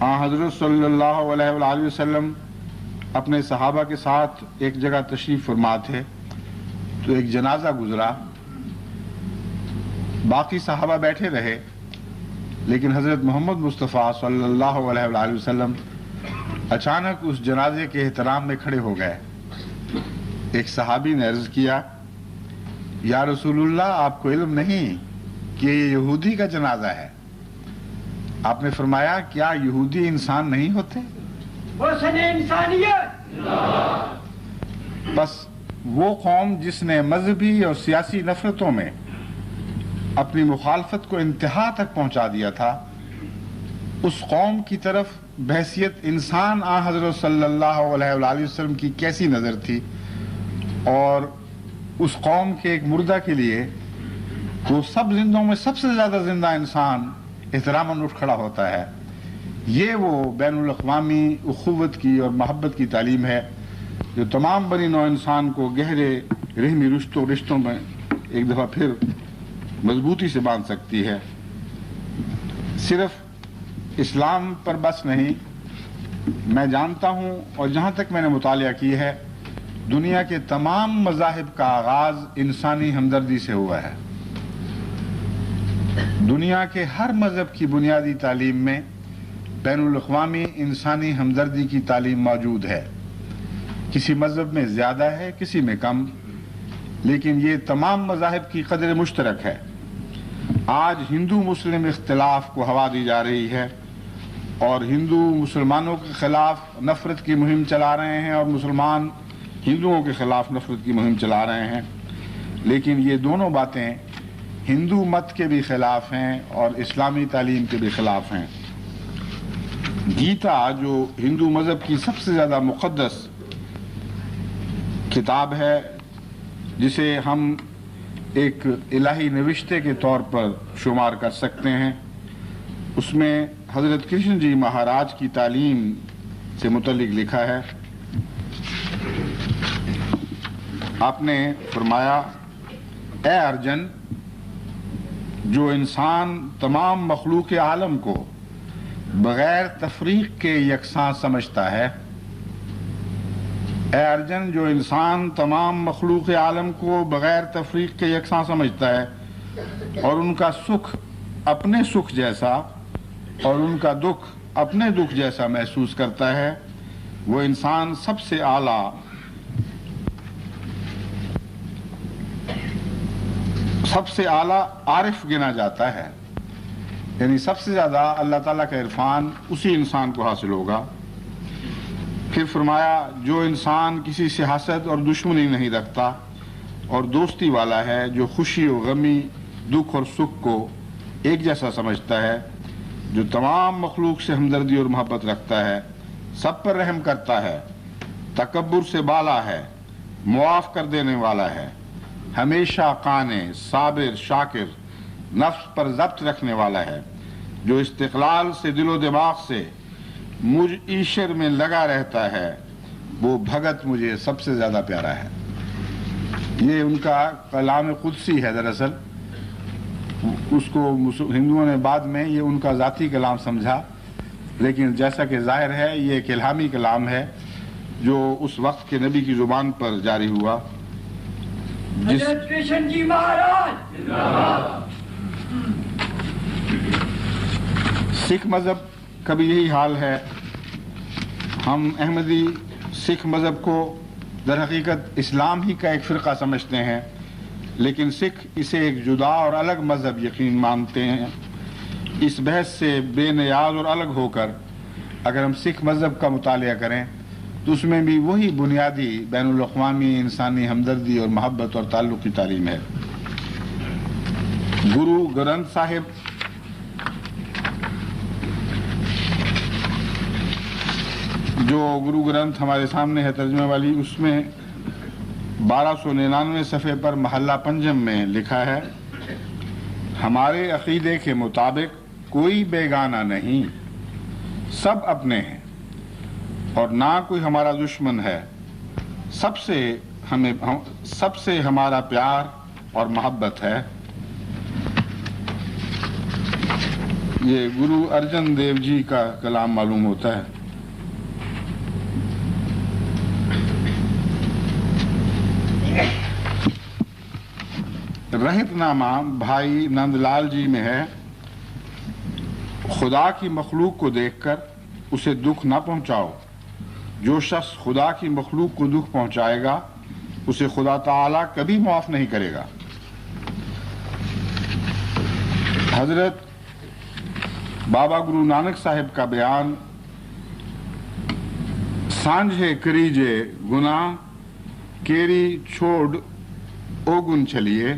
حضرت صلی اللہ علیہ وآلہ وسلم اپنے صحابہ کے ساتھ ایک جگہ تشریف فرما تھے، تو ایک جنازہ گزرا، باقی صحابہ بیٹھے رہے، لیکن حضرت محمد مصطفیٰ صلی اللہ علیہ وآلہ وسلم اچانک اس جنازے کے احترام میں کھڑے ہو گئے۔ ایک صحابی نے عرض کیا، یا رسول اللہ، آپ کو علم نہیں کہ یہ یہودی کا جنازہ ہے؟ آپ نے فرمایا، کیا یہودی انسان نہیں ہوتے؟ حسن انسانیت۔ بس وہ قوم جس نے مذہبی اور سیاسی نفرتوں میں اپنی مخالفت کو انتہا تک پہنچا دیا تھا، اس قوم کی طرف بحیثیت انسان حضرت صلی اللہ علیہ وآلہ وسلم کی کیسی نظر تھی، اور اس قوم کے ایک مردہ کے لیے وہ سب زندوں میں سب سے زیادہ زندہ انسان احتراماً اٹھ کھڑا ہوتا ہے۔ یہ وہ بین الاقوامی اخوت کی اور محبت کی تعلیم ہے جو تمام بنی نوع انسان کو گہرے رحمی رشتوں میں ایک دفعہ پھر مضبوطی سے باندھ سکتی ہے۔ صرف اسلام پر بس نہیں، میں جانتا ہوں اور جہاں تک میں نے مطالعہ کی ہے، دنیا کے تمام مذاہب کا آغاز انسانی ہمدردی سے ہوا ہے۔ دنیا کے ہر مذہب کی بنیادی تعلیم میں بین الاقوامی انسانی ہمدردی کی تعلیم موجود ہے۔ کسی مذہب میں زیادہ ہے، کسی میں کم، لیکن یہ تمام مذاہب کی قدر مشترک ہے۔ آج ہندو مسلم اختلاف کو ہوا دی جا رہی ہے اور ہندو مسلمانوں کے خلاف نفرت کی مہم چلا رہے ہیں اور مسلمان ہندوؤں کے خلاف نفرت کی مہم چلا رہے ہیں، لیکن یہ دونوں باتیں ہندو مت کے بھی خلاف ہیں اور اسلامی تعلیم کے بھی خلاف ہیں۔ گیتا جو ہندو مذہب کی سب سے زیادہ مقدس کتاب ہے، جسے ہم ایک الہی نوشتے کے طور پر شمار کر سکتے ہیں، اس میں حضرت کرشن جی مہاراج کی تعلیم سے متعلق لکھا ہے۔ آپ نے فرمایا، اے ارجن، جو انسان تمام مخلوق عالم کو بغیر تفریق کے یکساں سمجھتا ہے، اے ارجن، جو انسان تمام مخلوق عالم کو بغیر تفریق کے یکساں سمجھتا ہے اور ان کا سکھ اپنے سکھ جیسا اور ان کا دکھ اپنے دکھ جیسا محسوس کرتا ہے، وہ انسان سب سے اعلیٰ عارف گنا جاتا ہے، یعنی سب سے زیادہ اللہ تعالیٰ کا عرفان اسی انسان کو حاصل ہوگا۔ پھر فرمایا، جو انسان کسی سے حسد اور دشمنی نہیں رکھتا اور دوستی والا ہے، جو خوشی و غمی، دکھ اور سکھ کو ایک جیسا سمجھتا ہے، جو تمام مخلوق سے ہمدردی اور محبت رکھتا ہے، سب پر رحم کرتا ہے، تکبر سے بالا ہے، معاف کر دینے والا ہے، ہمیشہ قانے، صابر، شاکر، نفس پر ضبط رکھنے والا ہے، جو استقلال سے دل و دماغ سے مجھ ایشر میں لگا رہتا ہے، وہ بھگت مجھے سب سے زیادہ پیارا ہے۔ یہ ان کا کلام قدسی ہے۔ دراصل اس کو ہندوؤں نے بعد میں یہ ان کا ذاتی کلام سمجھا، لیکن جیسا کہ ظاہر ہے یہ ایک الہامی کلام ہے جو اس وقت کے نبی کی زبان پر جاری ہوا۔ حضرت کرشن جی مہاراج۔ سکھ مذہب کا بھی یہی حال ہے۔ ہم احمدی سکھ مذہب کو در حقیقت اسلام ہی کا ایک فرقہ سمجھتے ہیں، لیکن سکھ اسے ایک جدا اور الگ مذہب یقین مانتے ہیں۔ اس بحث سے بے نیاز اور الگ ہو کر اگر ہم سکھ مذہب کا مطالعہ کریں تو اس میں بھی وہی بنیادی بین الاقوامی انسانی ہمدردی اور محبت اور تعلق کی تعلیم ہے۔ گرو گرنتھ صاحب جو گرو گرنتھ ہمارے سامنے ہے ترجمہ والی، اس میں 1299 صفحے پر محلہ پنجم میں لکھا ہے، ہمارے عقیدے کے مطابق کوئی بیگانہ نہیں، سب اپنے ہیں اور نہ کوئی ہمارا دشمن ہے، سب سے ہمارا پیار اور محبت ہے۔ یہ گرو ارجن دیو جی کا کلام معلوم ہوتا ہے۔ رہت نامہ بھائی نند لال جی میں ہے، خدا کی مخلوق کو دیکھ کر اسے دکھ نہ پہنچاؤ، جو شخص خدا کی مخلوق کو دکھ پہنچائے گا اسے خدا تعالیٰ کبھی معاف نہیں کرے گا۔ حضرت بابا گرو نانک صاحب کا بیان سانجھے کریجے گناہ کیری چھوڑ اوگن چلیے،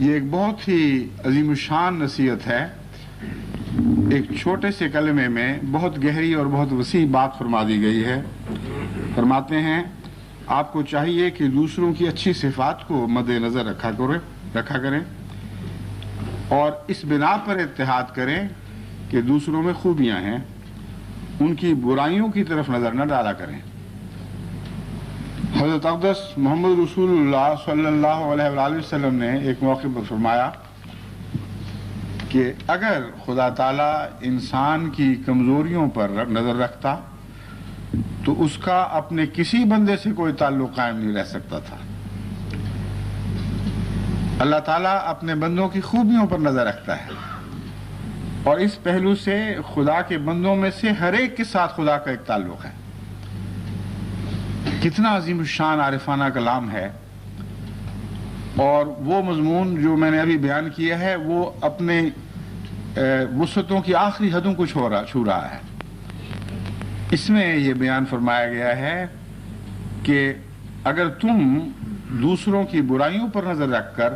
یہ ایک بہت ہی عظیم الشان نصیحت ہے۔ ایک چھوٹے سے کلمے میں بہت گہری اور بہت وسیع بات فرما دی گئی ہے۔ فرماتے ہیں آپ کو چاہیے کہ دوسروں کی اچھی صفات کو مد نظر رکھا کریں اور اس بنا پر اتحاد کریں کہ دوسروں میں خوبیاں ہیں، ان کی برائیوں کی طرف نظر نہ ڈالا کریں۔ حضرت اقدس محمد رسول اللہ صلی اللہ علیہ وآلہ وسلم نے ایک موقع پر فرمایا کہ اگر خدا تعالیٰ انسان کی کمزوریوں پر نظر رکھتا تو اس کا اپنے کسی بندے سے کوئی تعلق قائم نہیں رہ سکتا تھا۔ اللہ تعالیٰ اپنے بندوں کی خوبیوں پر نظر رکھتا ہے اور اس پہلو سے خدا کے بندوں میں سے ہر ایک کے ساتھ خدا کا ایک تعلق ہے۔ کتنا عظیم الشان عارفانہ کلام ہے، اور وہ مضمون جو میں نے ابھی بیان کیا ہے وہ اپنے وسعتوں کی آخری حدوں کو چھو رہا ہے۔ اس میں یہ بیان فرمایا گیا ہے کہ اگر تم دوسروں کی برائیوں پر نظر رکھ کر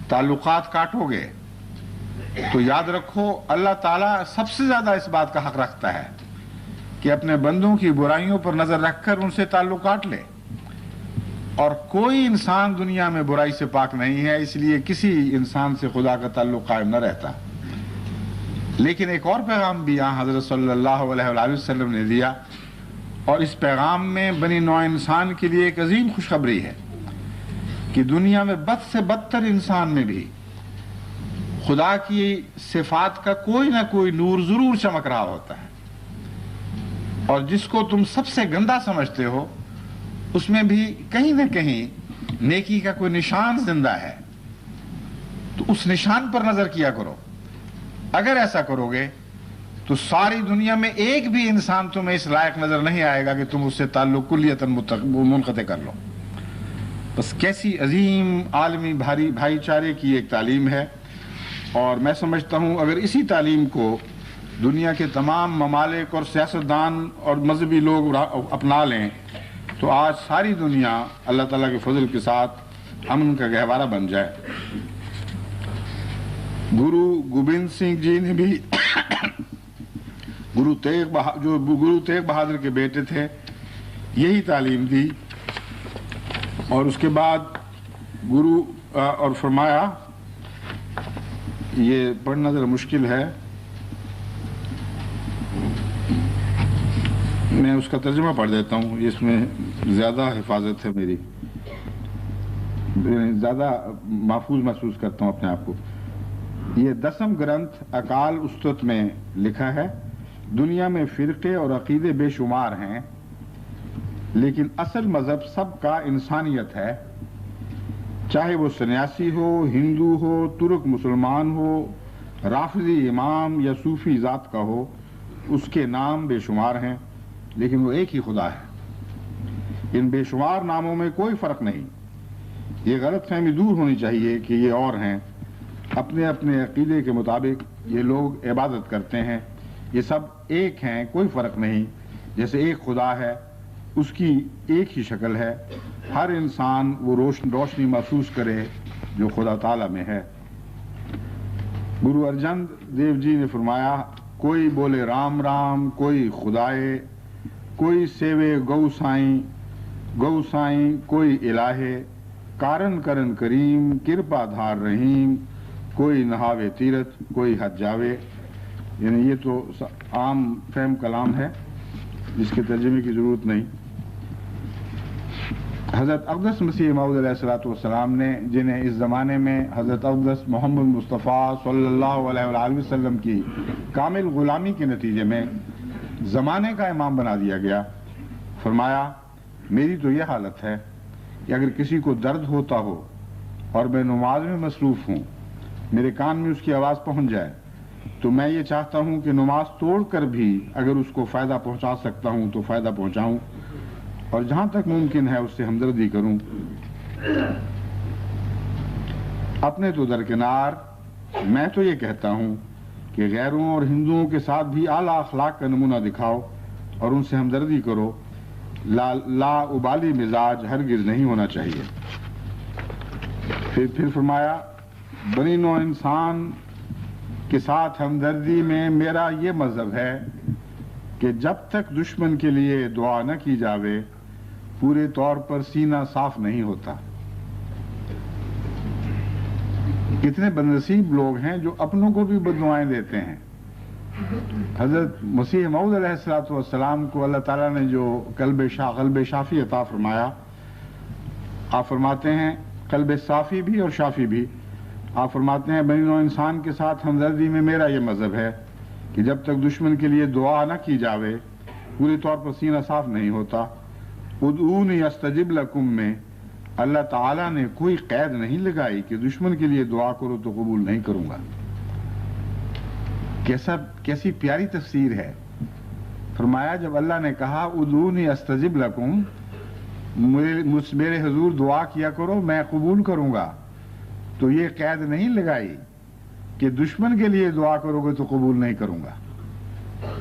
تعلقات کاٹو گے تو یاد رکھو اللہ تعالیٰ سب سے زیادہ اس بات کا حق رکھتا ہے کہ اپنے بندوں کی برائیوں پر نظر رکھ کر ان سے تعلق کاٹ لے، اور کوئی انسان دنیا میں برائی سے پاک نہیں ہے، اس لیے کسی انسان سے خدا کا تعلق قائم نہ رہتا۔ لیکن ایک اور پیغام بھی یہاں حضرت صلی اللہ علیہ وآلہ وسلم نے دیا، اور اس پیغام میں بنی نوع انسان کے لیے ایک عظیم خوشخبری ہے کہ دنیا میں بد سے بدتر انسان میں بھی خدا کی صفات کا کوئی نہ کوئی نور ضرور چمک رہا ہوتا ہے، اور جس کو تم سب سے گندا سمجھتے ہو اس میں بھی کہیں نہ کہیں نیکی کا کوئی نشان زندہ ہے، تو اس نشان پر نظر کیا کرو۔ اگر ایسا کرو گے تو ساری دنیا میں ایک بھی انسان تمہیں اس لائق نظر نہیں آئے گا کہ تم اس سے تعلق کلیتاً منقطع کر لو۔ بس کیسی عظیم عالمی بھائی چارے کی ایک تعلیم ہے، اور میں سمجھتا ہوں اگر اسی تعلیم کو دنیا کے تمام ممالک اور سیاستدان اور مذہبی لوگ اپنا لیں تو آج ساری دنیا اللہ تعالیٰ کے فضل کے ساتھ امن کا گہوارہ بن جائے۔ گرو گوبند سنگھ جی نے بھی گرو تیغ بہادر کے بیٹے تھے، یہی تعلیم دی، اور اس کے بعد گرو اور فرمایا، یہ پڑھنا ذرا مشکل ہے، میں اس کا ترجمہ پڑھ دیتا ہوں، اس میں زیادہ حفاظت ہے میری، زیادہ محفوظ محسوس کرتا ہوں اپنے آپ کو۔ یہ 10 گرنتھ اکال استت میں لکھا ہے، دنیا میں فرقے اور عقیدے بے شمار ہیں، لیکن اصل مذہب سب کا انسانیت ہے، چاہے وہ سنیاسی ہو، ہندو ہو، ترک مسلمان ہو، رافضی امام یا صوفی ذات کا ہو، اس کے نام بے شمار ہیں لیکن وہ ایک ہی خدا ہے۔ ان بے شمار ناموں میں کوئی فرق نہیں۔ یہ غلط فہمی دور ہونی چاہیے کہ یہ اور ہیں، اپنے اپنے عقیدے کے مطابق یہ لوگ عبادت کرتے ہیں، یہ سب ایک ہیں، کوئی فرق نہیں۔ جیسے ایک خدا ہے، اس کی ایک ہی شکل ہے، ہر انسان وہ روشنی محسوس کرے جو خدا تعالیٰ میں ہے۔ گرو ارجن دیو جی نے فرمایا، کوئی بولے رام رام، کوئی خدائے، کوئی سیوے گو سائیں، کوئی الہے، کارن کرن کریم، کرپا دھار رحیم، کوئی نہاوے تیرت، کوئی حج جاوے۔ یعنی یہ تو عام فہم کلام ہے جس کے ترجمے کی ضرورت نہیں۔ حضرت اقدس مسیح موعود علیہ الصلوۃ والسلام نے، جنہیں اس زمانے میں حضرت اقدس محمد مصطفیٰ صلی اللہ علیہ وآلہ وسلم کی کامل غلامی کے نتیجے میں زمانے کا امام بنا دیا گیا، فرمایا، میری تو یہ حالت ہے کہ اگر کسی کو درد ہوتا ہو اور میں نماز میں مصروف ہوں، میرے کان میں اس کی آواز پہنچ جائے تو میں یہ چاہتا ہوں کہ نماز توڑ کر بھی اگر اس کو فائدہ پہنچا سکتا ہوں تو فائدہ پہنچاؤں، اور جہاں تک ممکن ہے اس سے ہمدردی کروں۔ اپنے تو درکنار میں تو یہ کہتا ہوں کہ غیروں اور ہندوؤں کے ساتھ بھی اعلیٰ اخلاق کا نمونہ دکھاؤ اور ان سے ہمدردی کرو۔ لا ابالی مزاج ہرگز نہیں ہونا چاہیے۔ پھر فرمایا بنی نوع انسان کے ساتھ ہمدردی میں میرا یہ مذہب ہے کہ جب تک دشمن کے لیے دعا نہ کی جاوے پورے طور پر سینہ صاف نہیں ہوتا۔ کتنے بدنصیب لوگ ہیں جو اپنوں کو بھی بددعائیں دیتے ہیں۔ حضرت مسیح موعود علیہ السلام کو اللہ تعالیٰ نے جو قلب شافی عطا فرمایا، آپ فرماتے ہیں قلب صافی بھی اور شافی بھی، آپ فرماتے ہیں بنی نوع انسان کے ساتھ ہمدردی میں میرا یہ مذہب ہے کہ جب تک دشمن کے لیے دعا نہ کی جاوے پورے طور پر سینہ صاف نہیں ہوتا۔ ادعونی استجب لکم میں اللہ تعالیٰ نے کوئی قید نہیں لگائی کہ دشمن کے لیے دعا کرو تو قبول نہیں کروں گا۔ کیسی پیاری تفسیر ہے۔ فرمایا جب اللہ نے کہا ادعونی استجب لکم، میرے حضور دعا کیا کرو میں قبول کروں گا، تو یہ قید نہیں لگائی کہ دشمن کے لیے دعا کرو گے تو قبول نہیں کروں گا۔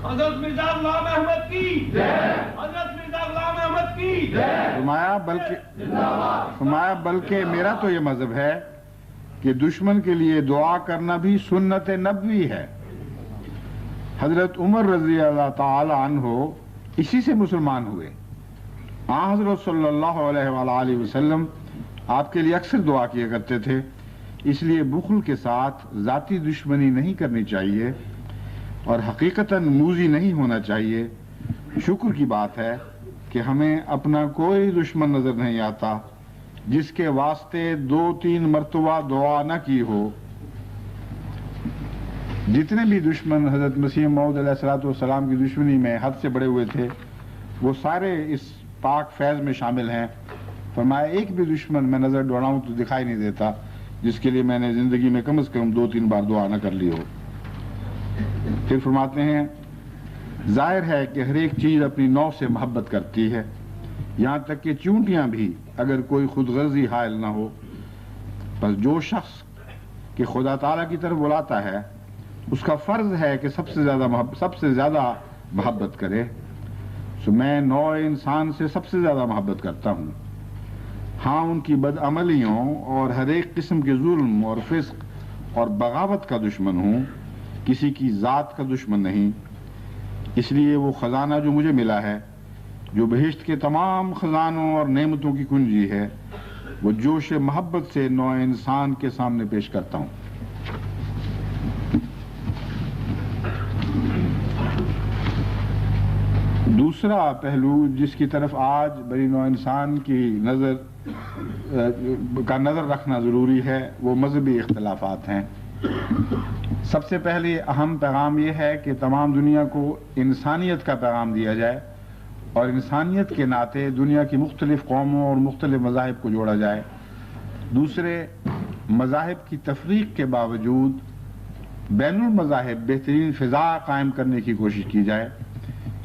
حضرت مرزا غلام احمد کی جے، حضرت مرزا غلام احمد کی جے۔ فرمایا بلکہ میرا تو یہ مذہب ہے کہ دشمن کے لیے دعا کرنا بھی سنت نبوی ہے۔ حضرت عمر رضی اللہ تعالی عنہ اسی سے مسلمان ہوئے۔ حضرت صلی اللہ علیہ وآلہ وسلم آپ کے لیے اکثر دعا کیا کرتے تھے، اس لیے بخل کے ساتھ ذاتی دشمنی نہیں کرنی چاہیے اور حقیقتاً موذی نہیں ہونا چاہیے۔ شکر کی بات ہے کہ ہمیں اپنا کوئی دشمن نظر نہیں آتا جس کے واسطے 2-3 مرتبہ دعا نہ کی ہو۔ جتنے بھی دشمن حضرت مسیح موعود علیہ السلام کی دشمنی میں حد سے بڑے ہوئے تھے وہ سارے اس پاک فیض میں شامل ہیں۔ فرمایا ایک بھی دشمن میں نظر دوڑاؤں تو دکھائی نہیں دیتا جس کے لیے میں نے زندگی میں کم از کم 2-3 بار دعا نہ کر لی ہو۔ پھر فرماتے ہیں ظاہر ہے کہ ہر ایک چیز اپنی نوع سے محبت کرتی ہے، یہاں تک کہ چونٹیاں بھی اگر کوئی خود غرضی حائل نہ ہو۔ بس جو شخص کہ خدا تعالیٰ کی طرف بلاتا ہے اس کا فرض ہے کہ سب سے زیادہ محبت کرے۔ سو میں نوع انسان سے سب سے زیادہ محبت کرتا ہوں۔ ہاں ان کی بدعملیوں اور ہر ایک قسم کے ظلم اور فسق اور بغاوت کا دشمن ہوں، کسی کی ذات کا دشمن نہیں۔ اس لیے وہ خزانہ جو مجھے ملا ہے، جو بہشت کے تمام خزانوں اور نعمتوں کی کنجی ہے، وہ جوش محبت سے نوع انسان کے سامنے پیش کرتا ہوں۔ دوسرا پہلو جس کی طرف آج بنی نوع انسان کی نظر رکھنا ضروری ہے وہ مذہبی اختلافات ہیں۔ سب سے پہلے اہم پیغام یہ ہے کہ تمام دنیا کو انسانیت کا پیغام دیا جائے اور انسانیت کے ناطے دنیا کی مختلف قوموں اور مختلف مذاہب کو جوڑا جائے۔ دوسرے، مذاہب کی تفریق کے باوجود بین المذاہب بہترین فضا قائم کرنے کی کوشش کی جائے،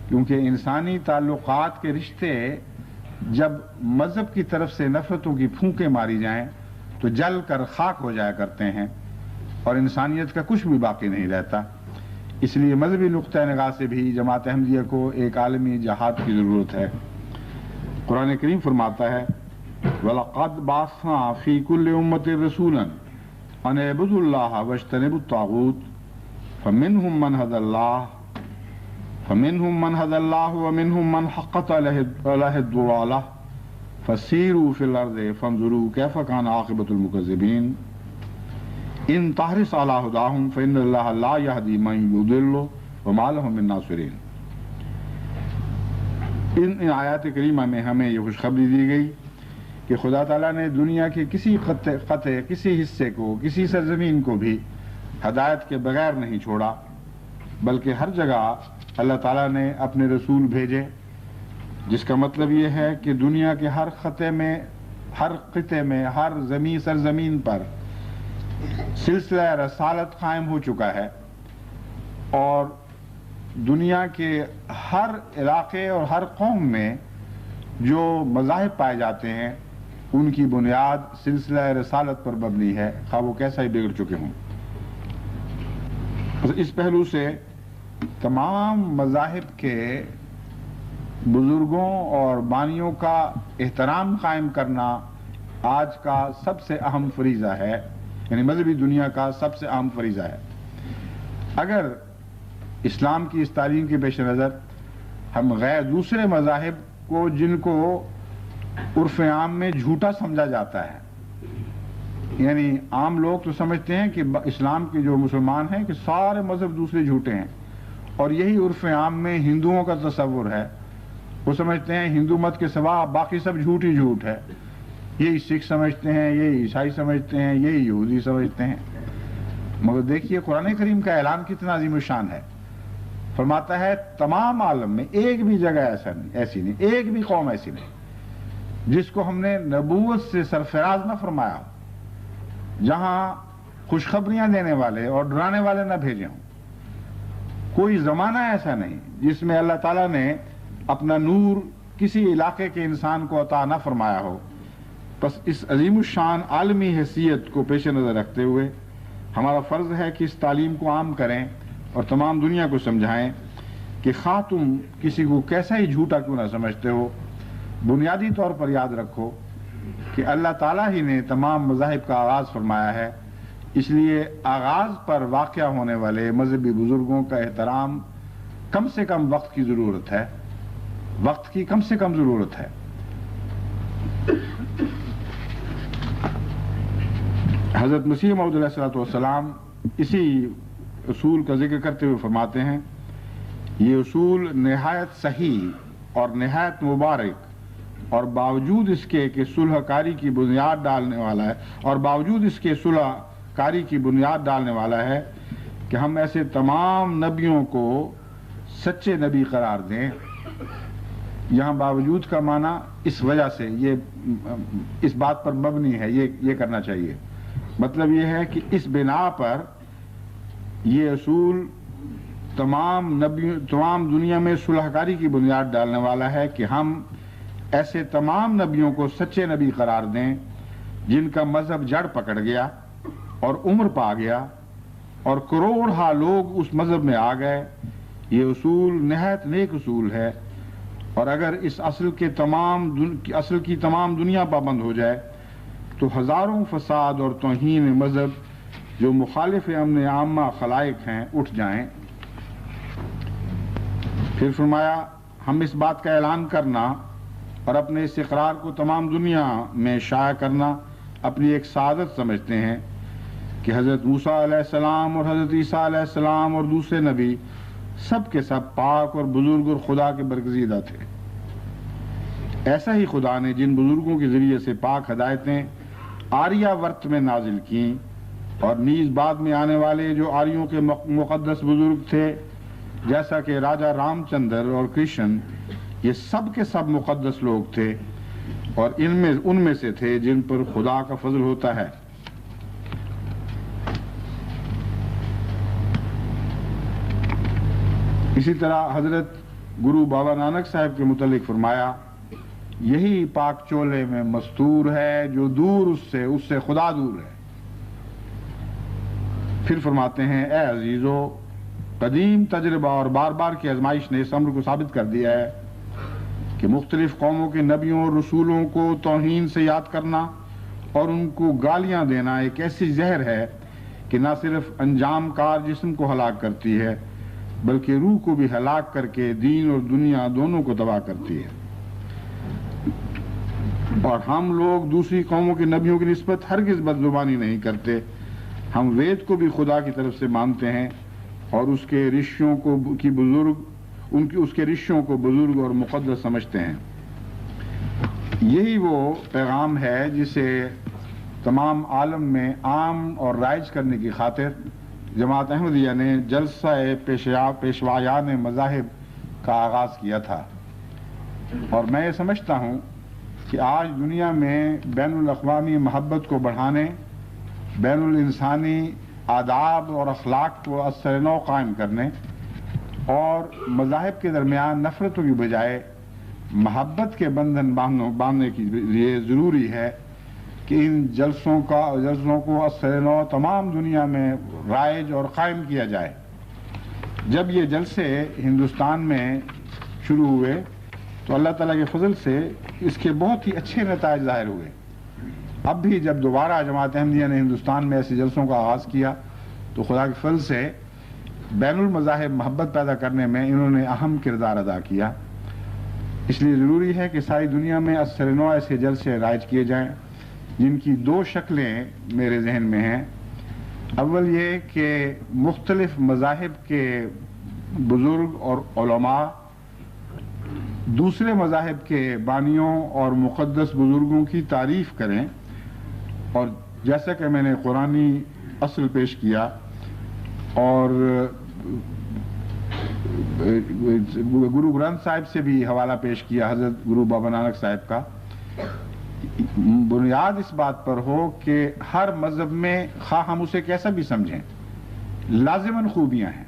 کیونکہ انسانی تعلقات کے رشتے جب مذہب کی طرف سے نفرتوں کی پھونکیں ماری جائیں تو جل کر خاک ہو جایا کرتے ہیں اور انسانیت کا کچھ بھی باقی نہیں رہتا۔ اس لیے مذہبی نقطہ نگاہ سے بھی جماعت احمدیہ کو ایک عالمی جہاد کی ضرورت ہے۔ قرآن کریم فرماتا ہے وَلَقَدْ بَعَثْنَا فِي كُلِّ أُمَّةٍ رَسُولًا أَنِ اعْبُدُوا اللَّهَ وَاجْتَنِبُوا الطَّاغُوتَ فَمِنْهُمْ مَنْ هَدَى اللَّهُ وَمِنْهُمْ مَنْ حَقَّتْ عَلَيْهِ الضَّلَالَةُ فَسِيرُوا فِي الْأَرْضِ فَانظُرُوا كَيْفَ كَانَ عَاقِبَةُ الْمُكَذِّبِينَ إِن تَحْرِصْ عَلَىٰ هُدَاهُمْ فَإِنَّ اللَّهَ لَا يَهْدِي مَن يُضِلُّ وَمَا لَهُم مِّن نَّاصِرِينَ۔ ان آیات کریمہ میں ہمیں یہ خوشخبری دی گئی کہ خدا تعالیٰ نے دنیا کے کسی خطے کسی حصے کو کسی سرزمین کو بھی ہدایت کے بغیر نہیں چھوڑا، بلکہ ہر جگہ اللہ تعالیٰ نے اپنے رسول بھیجے، جس کا مطلب یہ ہے کہ دنیا کے ہر خطے میں، ہر خطے میں، ہر سرزمین پر سلسلہ رسالت قائم ہو چکا ہے اور دنیا کے ہر علاقے اور ہر قوم میں جو مذاہب پائے جاتے ہیں ان کی بنیاد سلسلہ رسالت پر مبنی ہے، خواہ وہ کیسا ہی بگڑ چکے ہوں۔ اس پہلو سے تمام مذاہب کے بزرگوں اور بانیوں کا احترام قائم کرنا آج کا سب سے اہم فریضہ ہے، یعنی مذہبی دنیا کا سب سے اہم فریضہ ہے۔ اگر اسلام کی اس تعلیم کے پیش نظر ہم غیر دوسرے مذاہب کو، جن کو عرف عام میں جھوٹا سمجھا جاتا ہے، یعنی عام لوگ تو سمجھتے ہیں کہ اسلام کے جو مسلمان ہیں کہ سارے مذہب دوسرے جھوٹے ہیں، اور یہی عرف عام میں ہندوؤں کا تصور ہے، وہ سمجھتے ہیں ہندو مت کے سوا باقی سب جھوٹ ہی جھوٹ ہے، یہی سکھ سمجھتے ہیں، یہی عیسائی سمجھتے ہیں، یہی یہودی سمجھتے ہیں۔ مگر دیکھیے قرآن کریم کا اعلان کتنا عظیم الشان ہے، فرماتا ہے تمام عالم میں ایک بھی جگہ ایسی نہیں، ایک بھی قوم ایسی نہیں جس کو ہم نے نبوت سے سرفراز نہ فرمایا ہو، جہاں خوشخبریاں دینے والے اور ڈرانے والے نہ بھیجے ہوں۔ کوئی زمانہ ایسا نہیں جس میں اللہ تعالیٰ نے اپنا نور کسی علاقے کے انسان کو عطا نہ فرمایا ہو۔ بس اس عظیم الشان عالمی حیثیت کو پیش نظر رکھتے ہوئے ہمارا فرض ہے کہ اس تعلیم کو عام کریں اور تمام دنیا کو سمجھائیں کہ خواہ تم کسی کو کیسا ہی جھوٹا کیوں نہ سمجھتے ہو، بنیادی طور پر یاد رکھو کہ اللہ تعالیٰ ہی نے تمام مذاہب کا آغاز فرمایا ہے، اس لیے آغاز پر واقع ہونے والے مذہبی بزرگوں کا احترام کم سے کم وقت کی ضرورت ہے، وقت کی کم سے کم ضرورت ہے۔ حضرت مسیح موعود علیہ الصلوۃ والسلام اسی اصول کا ذکر کرتے ہوئے فرماتے ہیں، یہ اصول نہایت صحیح اور نہایت مبارک اور باوجود اس کے کہ صلح کاری کی بنیاد ڈالنے والا ہے، اور باوجود اس کے صلح کاری کی بنیاد ڈالنے والا ہے کہ ہم ایسے تمام نبیوں کو سچے نبی قرار دیں۔ یہاں باوجود کا معنی اس وجہ سے، یہ اس بات پر مبنی ہے، یہ کرنا چاہیے، مطلب یہ ہے کہ اس بنا پر یہ اصول تمام دنیا میں صلح کاری کی بنیاد ڈالنے والا ہے کہ ہم ایسے تمام نبیوں کو سچے نبی قرار دیں جن کا مذہب جڑ پکڑ گیا اور عمر پا گیا اور کروڑہا لوگ اس مذہب میں آ گئے۔ یہ اصول نہایت نیک اصول ہے، اور اگر اس اصل کی تمام دنیا پابند ہو جائے تو ہزاروں فساد اور توہین مذہب جو مخالف امن عامہ خلائق ہیں اٹھ جائیں۔ پھر فرمایا ہم اس بات کا اعلان کرنا اور اپنے اس اقرار کو تمام دنیا میں شائع کرنا اپنی ایک سعادت سمجھتے ہیں کہ حضرت موسیٰ علیہ السلام اور حضرت عیسیٰ علیہ السلام اور دوسرے نبی سب کے سب پاک اور بزرگ اور خدا کے برگزیدہ تھے۔ ایسا ہی خدا نے جن بزرگوں کے ذریعے سے پاک ہدایتیں آریہ ورت میں نازل کیں، اور نیز بعد میں آنے والے جو آریوں کے مقدس بزرگ تھے جیسا کہ راجا رام چندر اور کرشن، یہ سب کے سب مقدس لوگ تھے اور ان میں سے تھے جن پر خدا کا فضل ہوتا ہے۔ اسی طرح حضرت گرو بابا نانک صاحب کے متعلق فرمایا، یہی پاک چولے میں مستور ہے جو دور اس سے خدا دور ہے۔ پھر فرماتے ہیں اے عزیزو، قدیم تجربہ اور بار بار کی آزمائش نے اس امر کو ثابت کر دیا ہے کہ مختلف قوموں کے نبیوں اور رسولوں کو توہین سے یاد کرنا اور ان کو گالیاں دینا ایک ایسی زہر ہے کہ نہ صرف انجام کار جسم کو ہلاک کرتی ہے بلکہ روح کو بھی ہلاک کر کے دین اور دنیا دونوں کو تباہ کرتی ہے۔ اور ہم لوگ دوسری قوموں کے نبیوں کی نسبت ہرگز بدزبانی نہیں کرتے، ہم وید کو بھی خدا کی طرف سے مانتے ہیں اور اس کے رشیوں کو بزرگ اور مقدس سمجھتے ہیں۔ یہی وہ پیغام ہے جسے تمام عالم میں عام اور رائج کرنے کی خاطر جماعت احمدیہ نے جلسہ پیشوایان مذاہب کا آغاز کیا تھا، اور میں یہ سمجھتا ہوں کہ آج دنیا میں بین الاقوامی محبت کو بڑھانے، بین الانسانی آداب اور اخلاق کو اثر نو قائم کرنے اور مذاہب کے درمیان نفرتوں کی بجائے محبت کے بندھن باندھنے کے لیے ضروری ہے کہ ان جلسوں کو اثر نو تمام دنیا میں رائج اور قائم کیا جائے۔ جب یہ جلسے ہندوستان میں شروع ہوئے تو اللہ تعالیٰ کے فضل سے اس کے بہت ہی اچھے نتائج ظاہر ہوئے۔ اب بھی جب دوبارہ جماعت احمدیہ نے ہندوستان میں ایسے جلسوں کا آغاز کیا تو خدا کے فضل سے بین المذاہب محبت پیدا کرنے میں انہوں نے اہم کردار ادا کیا۔ اس لیے ضروری ہے کہ ساری دنیا میں اثر نو ایسے جلسے رائج کیے جائیں، جن کی دو شکلیں میرے ذہن میں ہیں۔ اول یہ کہ مختلف مذاہب کے بزرگ اور علماء دوسرے مذاہب کے بانیوں اور مقدس بزرگوں کی تعریف کریں، اور جیسا کہ میں نے قرآنی اصل پیش کیا اور گرو گرنتھ صاحب سے بھی حوالہ پیش کیا، حضرت گرو بابا نانک صاحب کا، بنیاد اس بات پر ہو کہ ہر مذہب میں خواہ ہم اسے کیسا بھی سمجھیں لازماً خوبیاں ہیں۔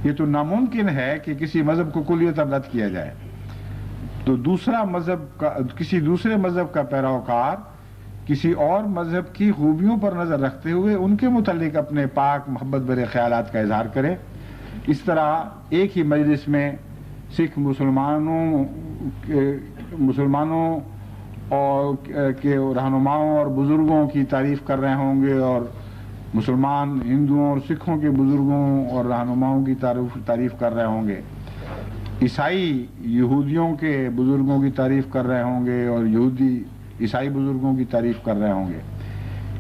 یہ تو ناممکن ہے کہ کسی مذہب کو کلیتاً رد کیا جائے، تو کسی دوسرے مذہب کا پیروکار کسی اور مذہب کی خوبیوں پر نظر رکھتے ہوئے ان کے متعلق اپنے پاک محبت بھرے خیالات کا اظہار کرے۔ اس طرح ایک ہی مجلس میں سکھ مسلمانوں اور کے رہنماؤں اور بزرگوں کی تعریف کر رہے ہوں گے، اور مسلمان ہندوؤں اور سکھوں کے بزرگوں اور رہنماؤں کی تعریف کر رہے ہوں گے، عیسائی یہودیوں کے بزرگوں کی تعریف کر رہے ہوں گے اور یہودی عیسائی بزرگوں کی تعریف کر رہے ہوں گے۔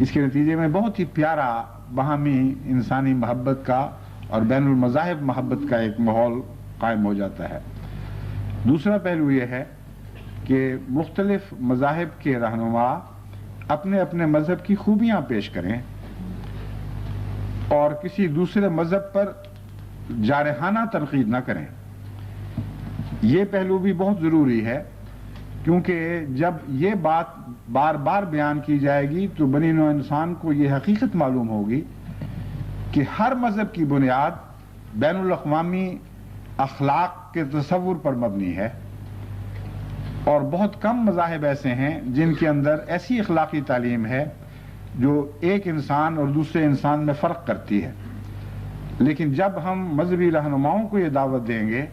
اس کے نتیجے میں بہت ہی پیارا باہمی انسانی محبت کا اور بین المذاہب محبت کا ایک ماحول قائم ہو جاتا ہے۔ دوسرا پہلو یہ ہے کہ مختلف مذاہب کے رہنما اپنے اپنے مذہب کی خوبیاں پیش کریں اور کسی دوسرے مذہب پر جارحانہ تنقید نہ کریں۔ یہ پہلو بھی بہت ضروری ہے، کیونکہ جب یہ بات بار بار بیان کی جائے گی تو بنی نوع انسان کو یہ حقیقت معلوم ہوگی کہ ہر مذہب کی بنیاد بین الاقوامی اخلاق کے تصور پر مبنی ہے، اور بہت کم مذاہب ایسے ہیں جن کے اندر ایسی اخلاقی تعلیم ہے جو ایک انسان اور دوسرے انسان میں فرق کرتی ہے۔ لیکن جب ہم مذہبی رہنماؤں کو یہ دعوت دیں گے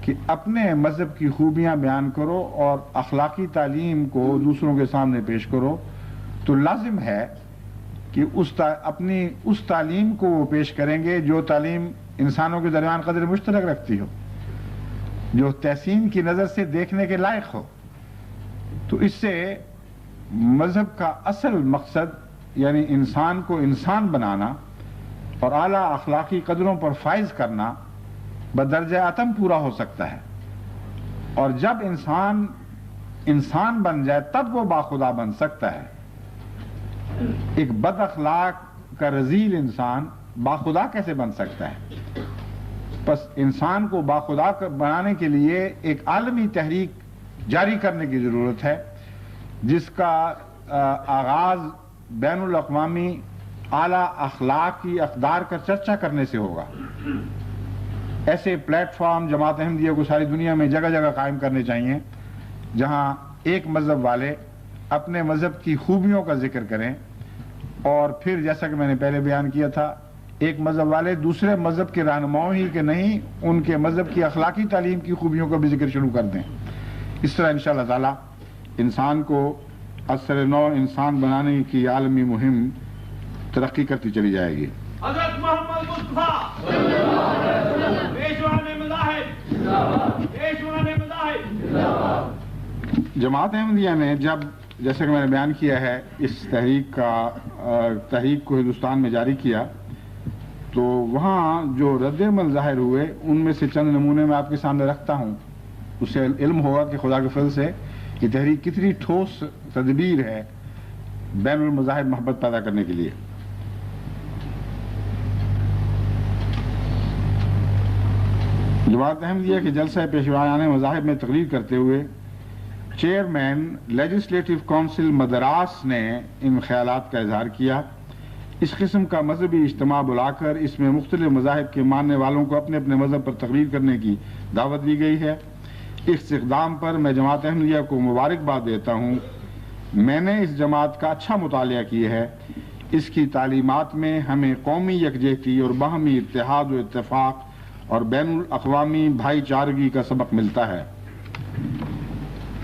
کہ اپنے مذہب کی خوبیاں بیان کرو اور اخلاقی تعلیم کو دوسروں کے سامنے پیش کرو، تو لازم ہے کہ اپنی اس تعلیم کو وہ پیش کریں گے جو تعلیم انسانوں کے درمیان قدر مشترک رکھتی ہو، جو تحسین کی نظر سے دیکھنے کے لائق ہو۔ تو اس سے مذہب کا اصل مقصد یعنی انسان کو انسان بنانا اور اعلیٰ اخلاقی قدروں پر فائز کرنا بدرجہ اتم پورا ہو سکتا ہے، اور جب انسان بن جائے تب وہ باخدا بن سکتا ہے۔ ایک بد اخلاق کا رذیل انسان باخدا کیسے بن سکتا ہے؟ پس انسان کو باخدا بنانے کے لیے ایک عالمی تحریک جاری کرنے کی ضرورت ہے، جس کا آغاز بین الاقوامی اعلیٰ اخلاقی اقدار کا چرچا کرنے سے ہوگا۔ ایسے پلیٹ فارم جماعت احمدیہ کو ساری دنیا میں جگہ جگہ قائم کرنے چاہیے، جہاں ایک مذہب والے اپنے مذہب کی خوبیوں کا ذکر کریں، اور پھر جیسا کہ میں نے پہلے بیان کیا تھا، ایک مذہب والے دوسرے مذہب کے رہنماؤں ہی کہ نہیں، ان کے مذہب کی اخلاقی تعلیم کی خوبیوں کا بھی ذکر شروع کر دیں۔ اس طرح انشاءاللہ تعالی انسان کو اثر نو انسان بنانے کی عالمی مہم ترقی کرتی چلی جائے گی۔ حضرت محمد مصطفیٰ پیشوان مذاہب، پیشوان مذاہب۔ جماعت احمدیہ نے جب جیسے کہ میں نے بیان کیا ہے اس تحریک کو ہندوستان میں جاری کیا، تو وہاں جو رد عمل ظاہر ہوئے ان میں سے چند نمونے میں آپ کے سامنے رکھتا ہوں۔ اس سے علم ہوگا کہ خدا کے فضل سے یہ تحریک کتنی ٹھوس تدبیر ہے بین المذاہب محبت پیدا کرنے کے لیے۔ جماعت احمدیہ کے جلسہ پیشوایان مذاہب میں تقریر کرتے ہوئے چیئرمین لیجسلیٹو کونسل مدراس نے ان خیالات کا اظہار کیا اس قسم کا مذہبی اجتماع بلا کر اس میں مختلف مذاہب کے ماننے والوں کو اپنے اپنے مذہب پر تقریر کرنے کی دعوت دی گئی ہے۔ اس اقدام پر میں جماعت احمدیہ کو مبارکباد دیتا ہوں۔ میں نے اس جماعت کا اچھا مطالعہ کیا ہے۔ اس کی تعلیمات میں ہمیں قومی یکجہتی اور باہمی اتحاد و اتفاق اور بین الاقوامی بھائی چارگی کا سبق ملتا ہے۔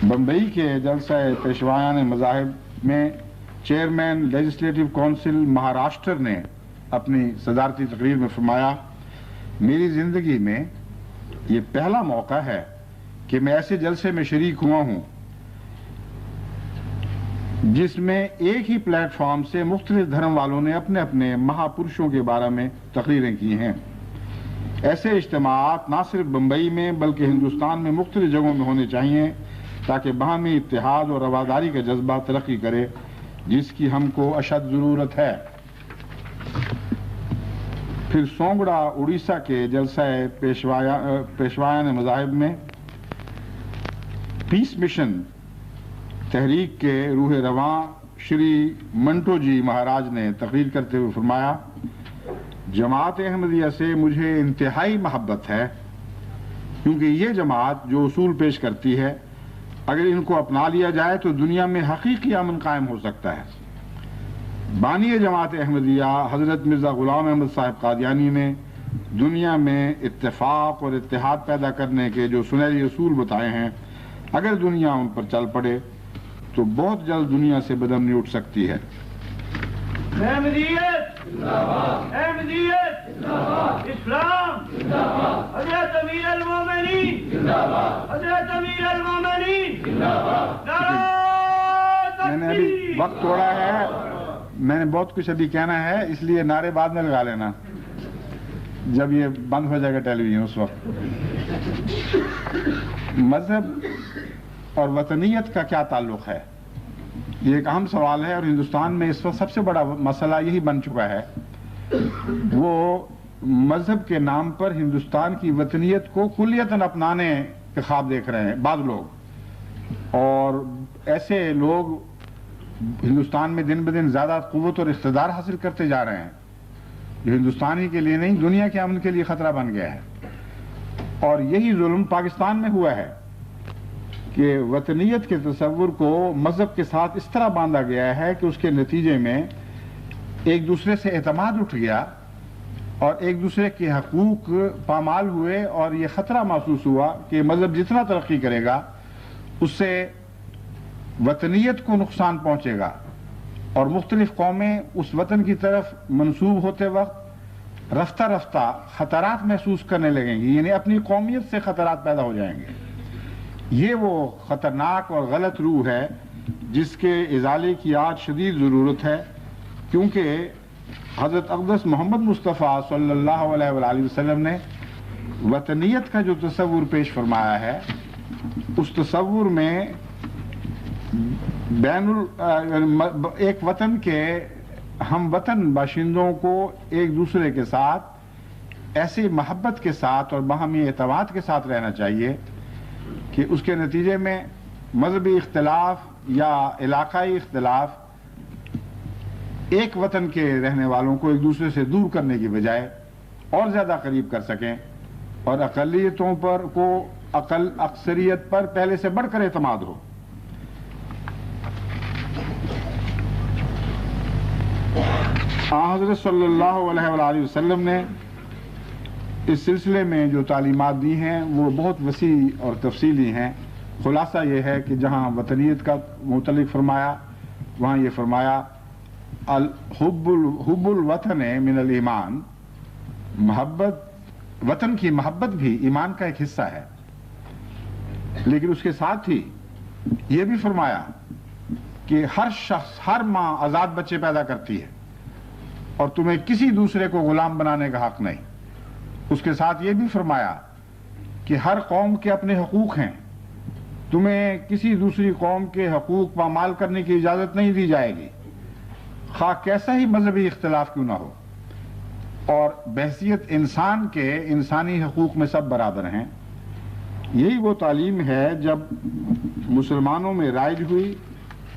بمبئی کے جلسہ پیشوایان مذاہب میں چیئرمین لیجسلیٹو کونسل مہاراشٹر نے اپنی صدارتی تقریر میں فرمایا، میری زندگی میں یہ پہلا موقع ہے کہ میں ایسے جلسے میں شریک ہوا ہوں جس میں ایک ہی پلیٹ فارم سے مختلف دھرم والوں نے اپنے اپنے مہاپرشوں کے بارے میں تقریریں کی ہیں۔ ایسے اجتماعات نہ صرف بمبئی میں بلکہ ہندوستان میں مختلف جگہوں میں ہونے چاہیے تاکہ باہمی اتحاد اور رواداری کا جذبہ ترقی کرے، جس کی ہم کو اشد ضرورت ہے۔ پھر سونگڑا اڑیسہ کے جلسہ پیشوایان مذاہب میں پیس مشن تحریک کے روح رواں شری منٹو جی مہاراج نے تقریر کرتے ہوئے فرمایا، جماعت احمدیہ سے مجھے انتہائی محبت ہے، کیونکہ یہ جماعت جو اصول پیش کرتی ہے اگر ان کو اپنا لیا جائے تو دنیا میں حقیقی امن قائم ہو سکتا ہے۔ بانی جماعت احمدیہ حضرت مرزا غلام احمد صاحب قادیانی نے دنیا میں اتفاق اور اتحاد پیدا کرنے کے جو سنہری اصول بتائے ہیں، اگر دنیا ان پر چل پڑے تو بہت جلد دنیا سے بدامنی اٹھ سکتی ہے۔ احمدیت احمدیت اسلام حضرت امیر المومنین حضرت امیر المومنین میں نے ابھی وقت توڑا ہے، میں نے بہت کچھ ابھی کہنا ہے، اس لیے نعرے بعد میں لگا لینا جب یہ بند ہو جائے گا ٹیلی ویژن اس وقت۔ مذہب اور وطنیت کا کیا تعلق ہے؟ یہ ایک اہم سوال ہے، اور ہندوستان میں اس وقت سب سے بڑا مسئلہ یہی بن چکا ہے۔ وہ مذہب کے نام پر ہندوستان کی وطنیت کو کلیتاً اپنانے کے خواب دیکھ رہے ہیں بعض لوگ، اور ایسے لوگ ہندوستان میں دن بدن زیادہ قوت اور اقتدار حاصل کرتے جا رہے ہیں جو ہندوستان ہی کے لیے نہیں دنیا کے امن کے لیے خطرہ بن گیا ہے۔ اور یہی ظلم پاکستان میں ہوا ہے کہ وطنیت کے تصور کو مذہب کے ساتھ اس طرح باندھا گیا ہے کہ اس کے نتیجے میں ایک دوسرے سے اعتماد اٹھ گیا اور ایک دوسرے کے حقوق پامال ہوئے، اور یہ خطرہ محسوس ہوا کہ مذہب جتنا ترقی کرے گا اس سے وطنیت کو نقصان پہنچے گا، اور مختلف قومیں اس وطن کی طرف منسوب ہوتے وقت رفتہ رفتہ خطرات محسوس کرنے لگیں گی، یعنی اپنی قومیت سے خطرات پیدا ہو جائیں گے۔ یہ وہ خطرناک اور غلط روح ہے جس کے ازالے کی آج شدید ضرورت ہے، کیونکہ حضرت اقدس محمد مصطفیٰ صلی اللہ علیہ وآلہ وسلم نے وطنیت کا جو تصور پیش فرمایا ہے، اس تصور میں ایک وطن کے ہم وطن باشندوں کو ایک دوسرے کے ساتھ ایسی محبت کے ساتھ اور باہمی اعتماد کے ساتھ رہنا چاہیے کہ اس کے نتیجے میں مذہبی اختلاف یا علاقائی اختلاف ایک وطن کے رہنے والوں کو ایک دوسرے سے دور کرنے کی بجائے اور زیادہ قریب کر سکیں، اور اقلیتوں پر کو اکثریت پر پہلے سے بڑھ کر اعتماد ہو۔ حضرت صلی اللہ علیہ وآلہ وسلم نے اس سلسلے میں جو تعلیمات دی ہیں وہ بہت وسیع اور تفصیلی ہیں۔ خلاصہ یہ ہے کہ جہاں وطنیت کا متعلق فرمایا وہاں یہ فرمایا حب الوطن من الایمان، وطن کی محبت بھی ایمان کا ایک حصہ ہے، لیکن اس کے ساتھ ہی یہ بھی فرمایا کہ ہر شخص ہر ماں آزاد بچے پیدا کرتی ہے اور تمہیں کسی دوسرے کو غلام بنانے کا حق نہیں۔ اس کے ساتھ یہ بھی فرمایا کہ ہر قوم کے اپنے حقوق ہیں، تمہیں کسی دوسری قوم کے حقوق پامال کرنے کی اجازت نہیں دی جائے گی، خواہ کیسا ہی مذہبی اختلاف کیوں نہ ہو، اور بحیثیت انسان کے انسانی حقوق میں سب برابر ہیں۔ یہی وہ تعلیم ہے جب مسلمانوں میں رائج ہوئی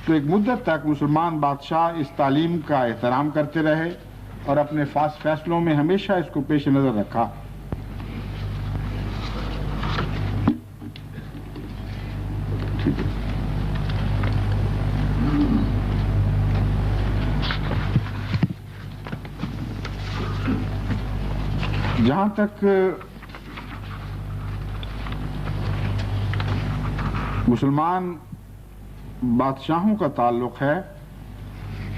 تو ایک مدت تک مسلمان بادشاہ اس تعلیم کا احترام کرتے رہے، اور اپنے فیصلوں میں ہمیشہ اس کو پیش نظر رکھا۔ جہاں تک مسلمان بادشاہوں کا تعلق ہے،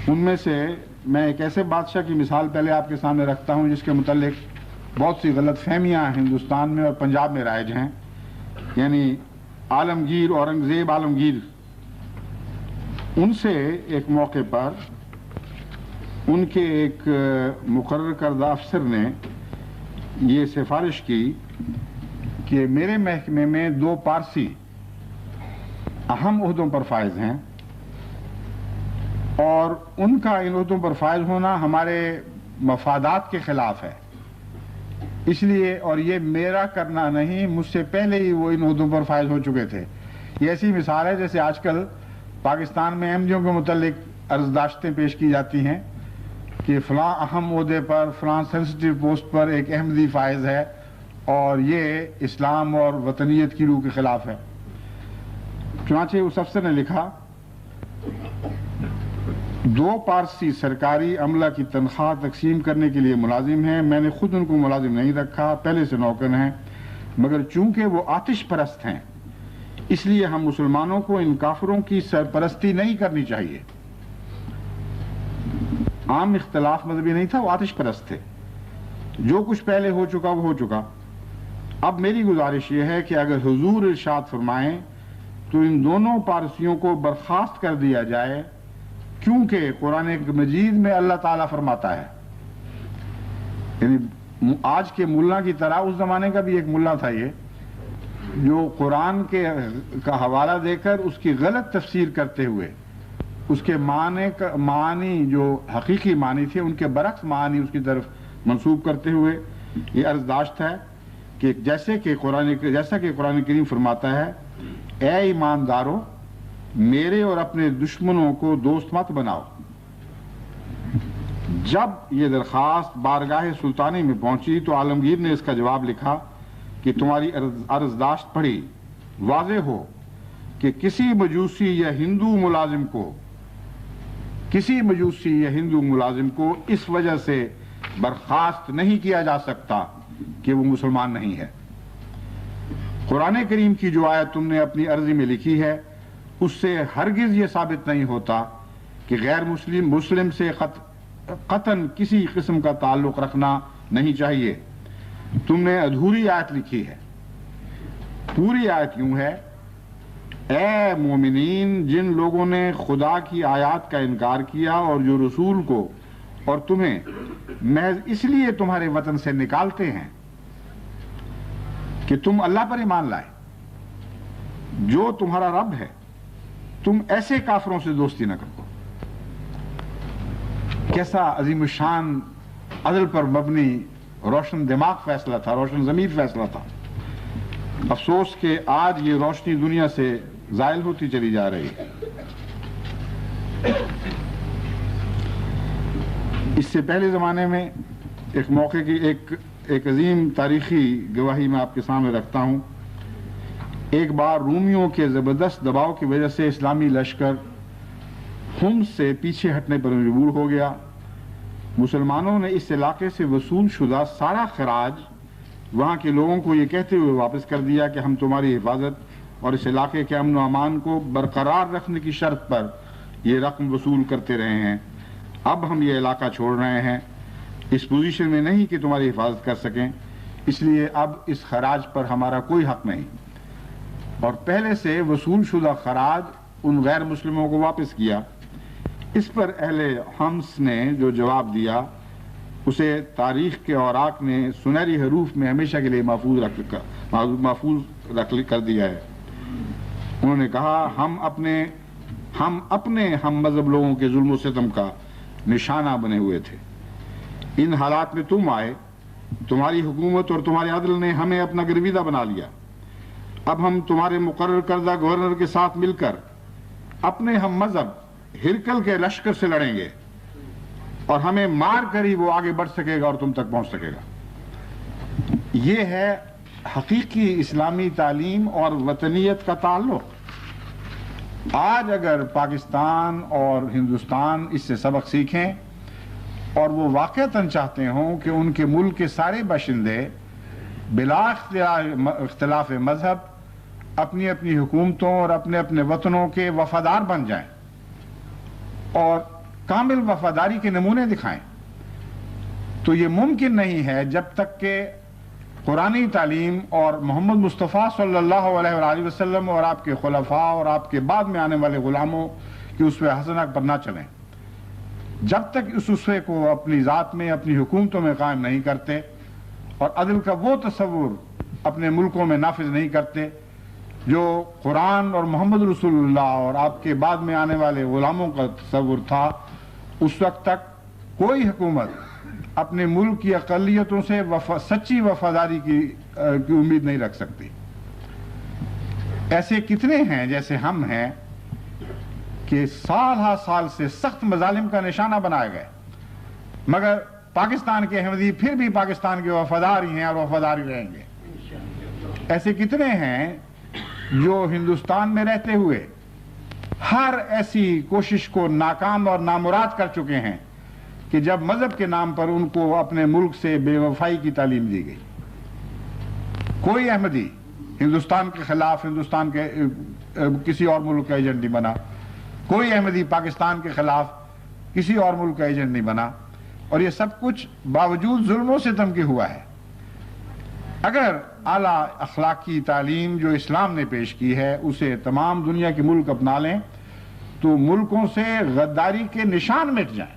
ان میں سے میں ایک ایسے بادشاہ کی مثال پہلے آپ کے سامنے رکھتا ہوں جس کے متعلق بہت سی غلط فہمیاں ہندوستان میں اور پنجاب میں رائج ہیں، یعنی عالمگیر اورنگزیب عالمگیر۔ ان سے ایک موقع پر ان کے ایک مقرر کردہ افسر نے یہ سفارش کی کہ میرے محکمے میں 2 پارسی اہم عہدوں پر فائز ہیں اور ان کا ان عہدوں پر فائز ہونا ہمارے مفادات کے خلاف ہے، اس لیے اور یہ میرا کرنا نہیں، مجھ سے پہلے ہی وہ ان عہدوں پر فائز ہو چکے تھے۔ یہ ایسی مثال ہے جیسے آج کل پاکستان میں احمدیوں کے متعلق عرضداشتیں پیش کی جاتی ہیں کہ فلاں اہم عہدے پر فلاں سینسٹیو پوسٹ پر ایک احمدی فائز ہے اور یہ اسلام اور وطنیت کی روح کے خلاف ہے۔ چنانچہ اس افسر نے لکھا 2 پارسی سرکاری عملہ کی تنخواہ تقسیم کرنے کے لیے ملازم ہیں، میں نے خود ان کو ملازم نہیں رکھا، پہلے سے نوکر ہیں، مگر چونکہ وہ آتش پرست ہیں اس لیے ہم مسلمانوں کو ان کافروں کی سرپرستی نہیں کرنی چاہیے۔ عام اختلاف مذہبی نہیں تھا، وہ آتش پرست تھے، جو کچھ پہلے ہو چکا وہ ہو چکا۔ اب میری گزارش یہ ہے کہ اگر حضور ارشاد فرمائیں تو ان دونوں پارسیوں کو برخاست کر دیا جائے، کیونکہ قرآن مجید میں اللہ تعالیٰ فرماتا ہے، یعنی آج کے ملا کی طرح اس زمانے کا بھی ایک ملا تھا یہ، جو قرآن کا حوالہ دے کر اس کی غلط تفسیر کرتے ہوئے اس کے معنی جو حقیقی معنی تھے ان کے برعکس معنی اس کی طرف منسوب کرتے ہوئے یہ عرضداشت ہے کہ جیسا کہ قرآن کریم فرماتا ہے، اے ایماندارو میرے اور اپنے دشمنوں کو دوست مت بناؤ۔ جب یہ درخواست بارگاہ سلطانی میں پہنچی تو عالمگیر نے اس کا جواب لکھا کہ تمہاری عرضداشت پڑھی، واضح ہو کہ کسی مجوسی یا ہندو ملازم کو اس وجہ سے برخاست نہیں کیا جا سکتا کہ وہ مسلمان نہیں ہے۔ قرآن کریم کی جو آیت تم نے اپنی عرضی میں لکھی ہے اس سے ہرگز یہ ثابت نہیں ہوتا کہ غیر مسلم سے قطعاً کسی قسم کا تعلق رکھنا نہیں چاہیے۔ تم نے ادھوری آیت لکھی ہے، پوری آیت یوں ہے، اے مومنین جن لوگوں نے خدا کی آیات کا انکار کیا اور جو رسول کو اور تمہیں محض اس لیے تمہارے وطن سے نکالتے ہیں کہ تم اللہ پر ایمان لائے جو تمہارا رب ہے، تم ایسے کافروں سے دوستی نہ کرو۔ کیسا عظیم الشان عدل پر مبنی روشن دماغ فیصلہ تھا، روشن ضمیر فیصلہ تھا۔ افسوس کہ آج یہ روشنی دنیا سے زائل ہوتی چلی جا رہی ہے۔ اس سے پہلے زمانے میں ایک موقع کی ایک عظیم تاریخی گواہی میں آپ کے سامنے رکھتا ہوں۔ ایک بار رومیوں کے زبردست دباؤ کی وجہ سے اسلامی لشکر حمص سے پیچھے ہٹنے پر مجبور ہو گیا۔ مسلمانوں نے اس علاقے سے وصول شدہ سارا خراج وہاں کے لوگوں کو یہ کہتے ہوئے واپس کر دیا کہ ہم تمہاری حفاظت اور اس علاقے کے امن و امان کو برقرار رکھنے کی شرط پر یہ رقم وصول کرتے رہے ہیں۔ اب ہم یہ علاقہ چھوڑ رہے ہیں، اس پوزیشن میں نہیں کہ تمہاری حفاظت کر سکیں، اس لیے اب اس خراج پر ہمارا کوئی حق نہیں۔ اور پہلے سے وصول شدہ خراج ان غیر مسلموں کو واپس کیا۔ اس پر اہل حمص نے جو جواب دیا اسے تاریخ کے اوراق نے سنہری حروف میں ہمیشہ کے لیے محفوظ کر دیا ہے۔ انہوں نے کہا ہم اپنے ہم مذہب لوگوں کے ظلم و ستم کا نشانہ بنے ہوئے تھے۔ ان حالات میں تم آئے، تمہاری حکومت اور تمہارے عدل نے ہمیں اپنا گرویدہ بنا لیا۔ اب ہم تمہارے مقرر کردہ گورنر کے ساتھ مل کر اپنے ہم مذہب ہرکل کے لشکر سے لڑیں گے اور ہمیں مار کر ہی وہ آگے بڑھ سکے گا اور تم تک پہنچ سکے گا. یہ ہے حقیقی اسلامی تعلیم اور وطنیت کا تعلق. آج اگر پاکستان اور ہندوستان اس سے سبق سیکھیں اور وہ واقعتاً چاہتے ہوں کہ ان کے ملک کے سارے باشندے بلا اختلاف مذہب اپنی اپنی حکومتوں اور اپنے اپنے وطنوں کے وفادار بن جائیں اور کامل وفاداری کے نمونے دکھائیں، تو یہ ممکن نہیں ہے جب تک کہ قرآنی تعلیم اور محمد مصطفیٰ صلی اللہ علیہ وآلہ وسلم اور آپ کے خلفاء اور آپ کے بعد میں آنے والے غلاموں کی اسوہ حسنہ پر نہ چلیں. جب تک اس اسوے کو اپنی ذات میں اپنی حکومتوں میں قائم نہیں کرتے اور عدل کا وہ تصور اپنے ملکوں میں نافذ نہیں کرتے جو قرآن اور محمد رسول اللہ اور آپ کے بعد میں آنے والے غلاموں کا تصور تھا، اس وقت تک کوئی حکومت اپنے ملک کی اقلیتوں سے سچی وفاداری کی امید نہیں رکھ سکتی. ایسے کتنے ہیں جیسے ہم ہیں کہ سال ہا سال سے سخت مظالم کا نشانہ بنائے گئے، مگر پاکستان کے احمدی پھر بھی پاکستان کے وفادار ہی ہیں اور وفادار ہی رہیں گے. ایسے کتنے ہیں جو ہندوستان میں رہتے ہوئے ہر ایسی کوشش کو ناکام اور نامراد کر چکے ہیں کہ جب مذہب کے نام پر ان کو اپنے ملک سے بے وفائی کی تعلیم دی گئی. کوئی احمدی ہندوستان کے خلاف ہندوستان کے کسی اور ملک کا ایجنٹ نہیں بنا، کوئی احمدی پاکستان کے خلاف کسی اور ملک کا ایجنٹ نہیں بنا، اور یہ سب کچھ باوجود ظلم و ستم کے ہوا ہے. اگر اعلیٰ اخلاقی تعلیم جو اسلام نے پیش کی ہے اسے تمام دنیا کے ملک اپنا لیں تو ملکوں سے غداری کے نشان مٹ جائیں.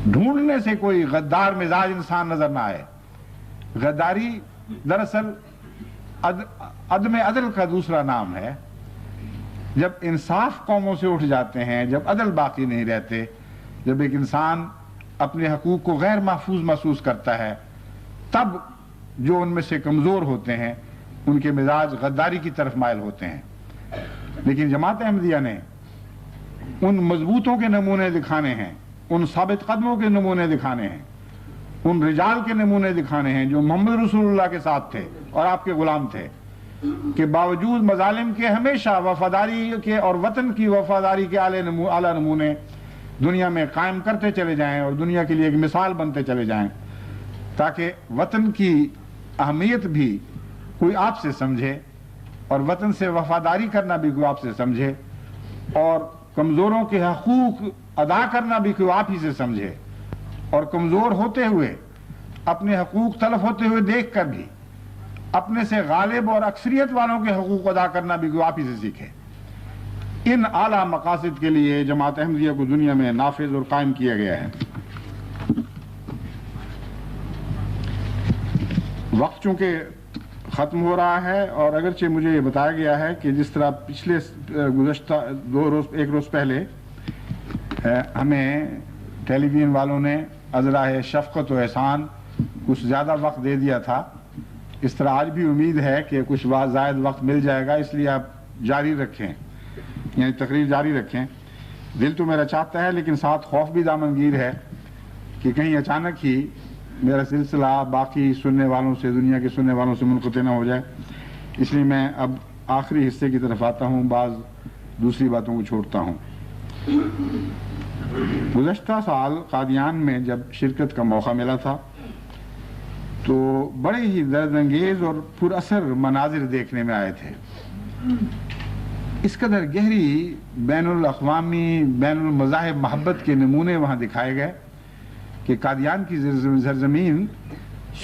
ڈھونڈنے سے کوئی غدار مزاج انسان نظر نہ آئے. غداری دراصل عدم عدل کا دوسرا نام ہے. جب انصاف قوموں سے اٹھ جاتے ہیں، جب عدل باقی نہیں رہتے، جب ایک انسان اپنے حقوق کو غیر محفوظ محسوس کرتا ہے، تب جو ان میں سے کمزور ہوتے ہیں ان کے مزاج غداری کی طرف مائل ہوتے ہیں. لیکن جماعت احمدیہ نے ان مضبوطوں کے نمونے دکھانے ہیں، ان ثابت قدموں کے نمونے دکھانے ہیں، ان رجال کے نمونے دکھانے ہیں جو محمد رسول اللہ کے ساتھ تھے اور آپ کے غلام تھے، کہ باوجود مظالم کے ہمیشہ وفاداری کے اور وطن کی وفاداری کے اعلیٰ نمونے دنیا میں قائم کرتے چلے جائیں اور دنیا کے لیے ایک مثال بنتے چلے جائیں، تاکہ وطن کی اہمیت بھی کوئی آپ سے سمجھے اور وطن سے وفاداری کرنا بھی کوئی آپ سے سمجھے اور کمزوروں کے حقوق ادا کرنا بھی کوئی آپ ہی سے سمجھے، اور کمزور ہوتے ہوئے اپنے حقوق تلف ہوتے ہوئے دیکھ کر بھی اپنے سے غالب اور اکثریت والوں کے حقوق ادا کرنا بھی کوئی آپ ہی سے سیکھے. ان اعلیٰ مقاصد کے لیے جماعت احمدیہ کو دنیا میں نافذ اور قائم کیا گیا ہے. وقت چونکہ ختم ہو رہا ہے اور اگرچہ مجھے یہ بتایا گیا ہے کہ جس طرح پچھلے گزشتہ ایک روز پہلے ہمیں ٹیلی ویژن والوں نے عذرائے شفقت و احسان کچھ زیادہ وقت دے دیا تھا، اس طرح آج بھی امید ہے کہ کچھ زائد وقت مل جائے گا، اس لیے آپ جاری رکھیں، یعنی تقریر جاری رکھیں. دل تو میرا چاہتا ہے لیکن ساتھ خوف بھی دامنگیر ہے کہ کہیں اچانک ہی میرا سلسلہ باقی سننے والوں سے، دنیا کے سننے والوں سے منقطع نہ ہو جائے. اس لیے میں اب آخری حصے کی طرف آتا ہوں، بعض دوسری باتوں کو چھوڑتا ہوں. گزشتہ سال قادیان میں جب شرکت کا موقع ملا تھا تو بڑے ہی درد انگیز اور پر اثر مناظر دیکھنے میں آئے تھے. اس قدر گہری بین الاقوامی بین المذاہب محبت کے نمونے وہاں دکھائے گئے کہ قادیان کی سرزمین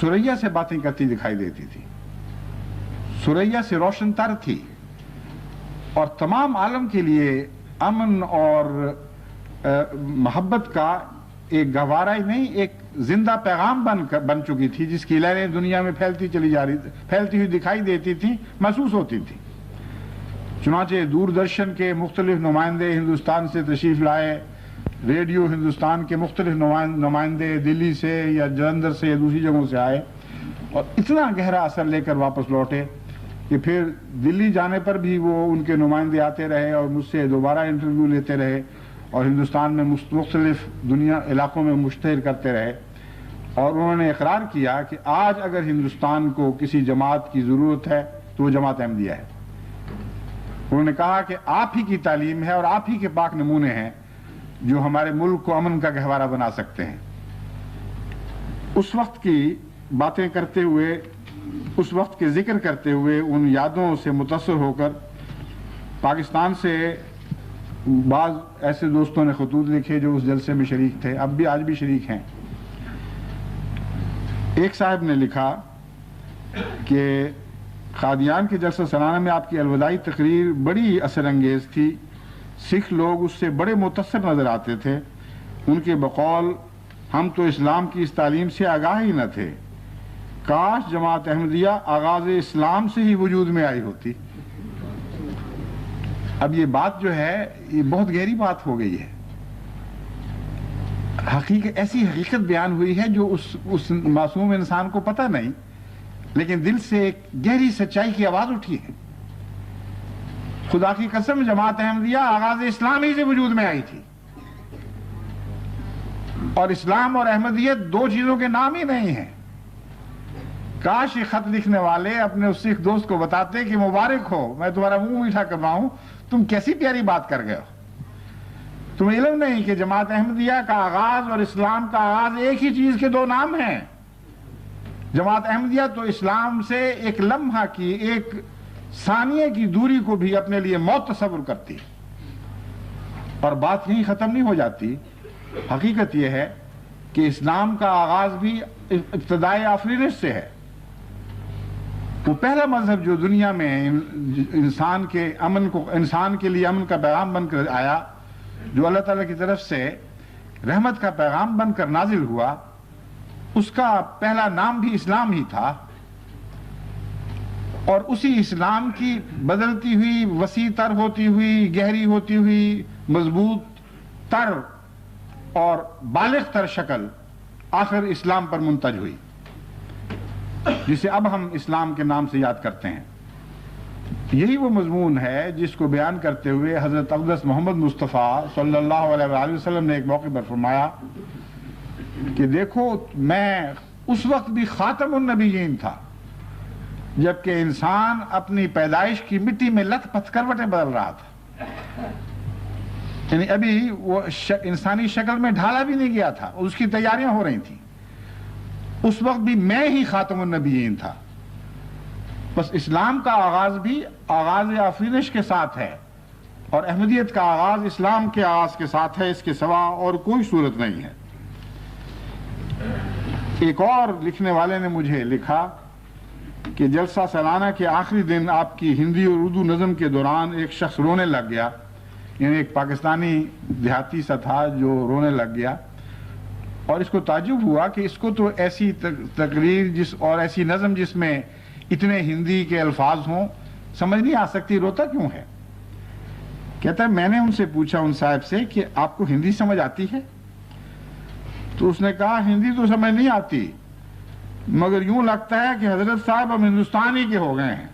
سریا سے باتیں کرتی دکھائی دیتی تھی، سریا سے روشن تر تھی اور تمام عالم کے لیے امن اور محبت کا ایک گہوارہ ہی نہیں، ایک زندہ پیغام بن چکی تھی جس کی لہریں دنیا میں پھیلتی ہوئی دکھائی دیتی تھی، محسوس ہوتی تھی. چنانچہ دوردرشن کے مختلف نمائندے ہندوستان سے تشریف لائے، ریڈیو ہندوستان کے مختلف نمائندے دلی سے یا جلندھر سے یا دوسری جگہوں سے آئے اور اتنا گہرا اثر لے کر واپس لوٹے کہ پھر دلی جانے پر بھی وہ ان کے نمائندے آتے رہے اور مجھ سے دوبارہ انٹرویو لیتے رہے اور ہندوستان میں مختلف دنیا علاقوں میں مشتہر کرتے رہے، اور انہوں نے اقرار کیا کہ آج اگر ہندوستان کو کسی جماعت کی ضرورت ہے تو وہ جماعت احمدیہ ہے۔ انہوں نے کہا کہ آپ ہی کی تعلیم ہے اور آپ ہی کے پاک نمونے ہیں جو ہمارے ملک کو امن کا گہوارہ بنا سکتے ہیں۔ اس وقت کی باتیں کرتے ہوئے، اس وقت کے ذکر کرتے ہوئے، ان یادوں سے متاثر ہو کر پاکستان سے بعض ایسے دوستوں نے خطوط لکھے جو اس جلسے میں شریک تھے، اب بھی آج بھی شریک ہیں۔ ایک صاحب نے لکھا کہ قادیان کے جلسہ سالانہ میں آپ کی الوداعی تقریر بڑی اثر انگیز تھی، سکھ لوگ اس سے بڑے متاثر نظر آتے تھے۔ ان کے بقول ہم تو اسلام کی اس تعلیم سے آگاہ ہی نہ تھے، کاش جماعت احمدیہ آغاز اسلام سے ہی وجود میں آئی ہوتی۔ اب یہ بات جو ہے یہ بہت گہری بات ہو گئی ہے، ایسی حقیقت بیان ہوئی ہے جو اس معصوم انسان کو پتہ نہیں، لیکن دل سے ایک گہری سچائی کی آواز اٹھی ہے۔ خدا کی قسم جماعت احمدیہ آغاز اسلام ہی سے وجود میں آئی تھی، اور اسلام اور احمدیت دو چیزوں کے نام ہی نہیں ہیں۔ کاش یہ خط لکھنے والے اپنے اس سکھ دوست کو بتاتے کہ مبارک ہو، میں تمہارا منہ میٹھا کر رہا ہوں، تم کیسی پیاری بات کر گئے ہو۔ تمہیں علم نہیں کہ جماعت احمدیہ کا آغاز اور اسلام کا آغاز ایک ہی چیز کے دو نام ہیں۔ جماعت احمدیہ تو اسلام سے ایک لمحہ کی، ایک ثانیے کی دوری کو بھی اپنے لیے موت تصور کرتی، اور بات یہیں ختم نہیں ہو جاتی۔ حقیقت یہ ہے کہ اسلام کا آغاز بھی ابتدائے آفرینش سے ہے۔ وہ پہلا مذہب جو دنیا میں انسان کے لیے امن کا پیغام بن کر آیا، جو اللہ تعالیٰ کی طرف سے رحمت کا پیغام بن کر نازل ہوا، اس کا پہلا نام بھی اسلام ہی تھا، اور اسی اسلام کی بدلتی ہوئی، وسیع تر ہوتی ہوئی، گہری ہوتی ہوئی، مضبوط تر اور بالغ تر شکل آخر اسلام پر منتج ہوئی، جسے اب ہم اسلام کے نام سے یاد کرتے ہیں۔ یہی وہ مضمون ہے جس کو بیان کرتے ہوئے حضرت اقدس محمد مصطفیٰ صلی اللہ علیہ وآلہ وسلم نے ایک موقع پر فرمایا کہ دیکھو، میں اس وقت بھی خاتم النبیین تھا جبکہ انسان اپنی پیدائش کی مٹی میں لت پت کروٹیں بدل رہا تھا، یعنی ابھی وہ انسانی شکل میں ڈھالا بھی نہیں گیا تھا، اس کی تیاریاں ہو رہی تھیں۔ اس وقت بھی میں ہی خاتم النبیین تھا۔ بس اسلام کا آغاز بھی آغاز آفرینش کے ساتھ ہے، اور احمدیت کا آغاز اسلام کے آغاز کے ساتھ ہے، اس کے سوا اور کوئی صورت نہیں ہے۔ ایک اور لکھنے والے نے مجھے لکھا کہ جلسہ سالانہ کے آخری دن آپ کی ہندی اور اردو نظم کے دوران ایک شخص رونے لگ گیا، یعنی ایک پاکستانی دیہاتی سا تھا جو رونے لگ گیا، اور اس کو تعجب ہوا کہ اس کو تو ایسی تقریر اور ایسی نظم جس میں اتنے ہندی کے الفاظ ہوں سمجھ نہیں آ سکتی، روتا کیوں ہے؟ کہتا ہے میں نے ان سے پوچھا، ان صاحب سے، کہ آپ کو ہندی سمجھ آتی ہے؟ تو اس نے کہا ہندی تو سمجھ نہیں آتی، مگر یوں لگتا ہے کہ حضرت صاحب ہم ہندوستانی کے ہو گئے ہیں،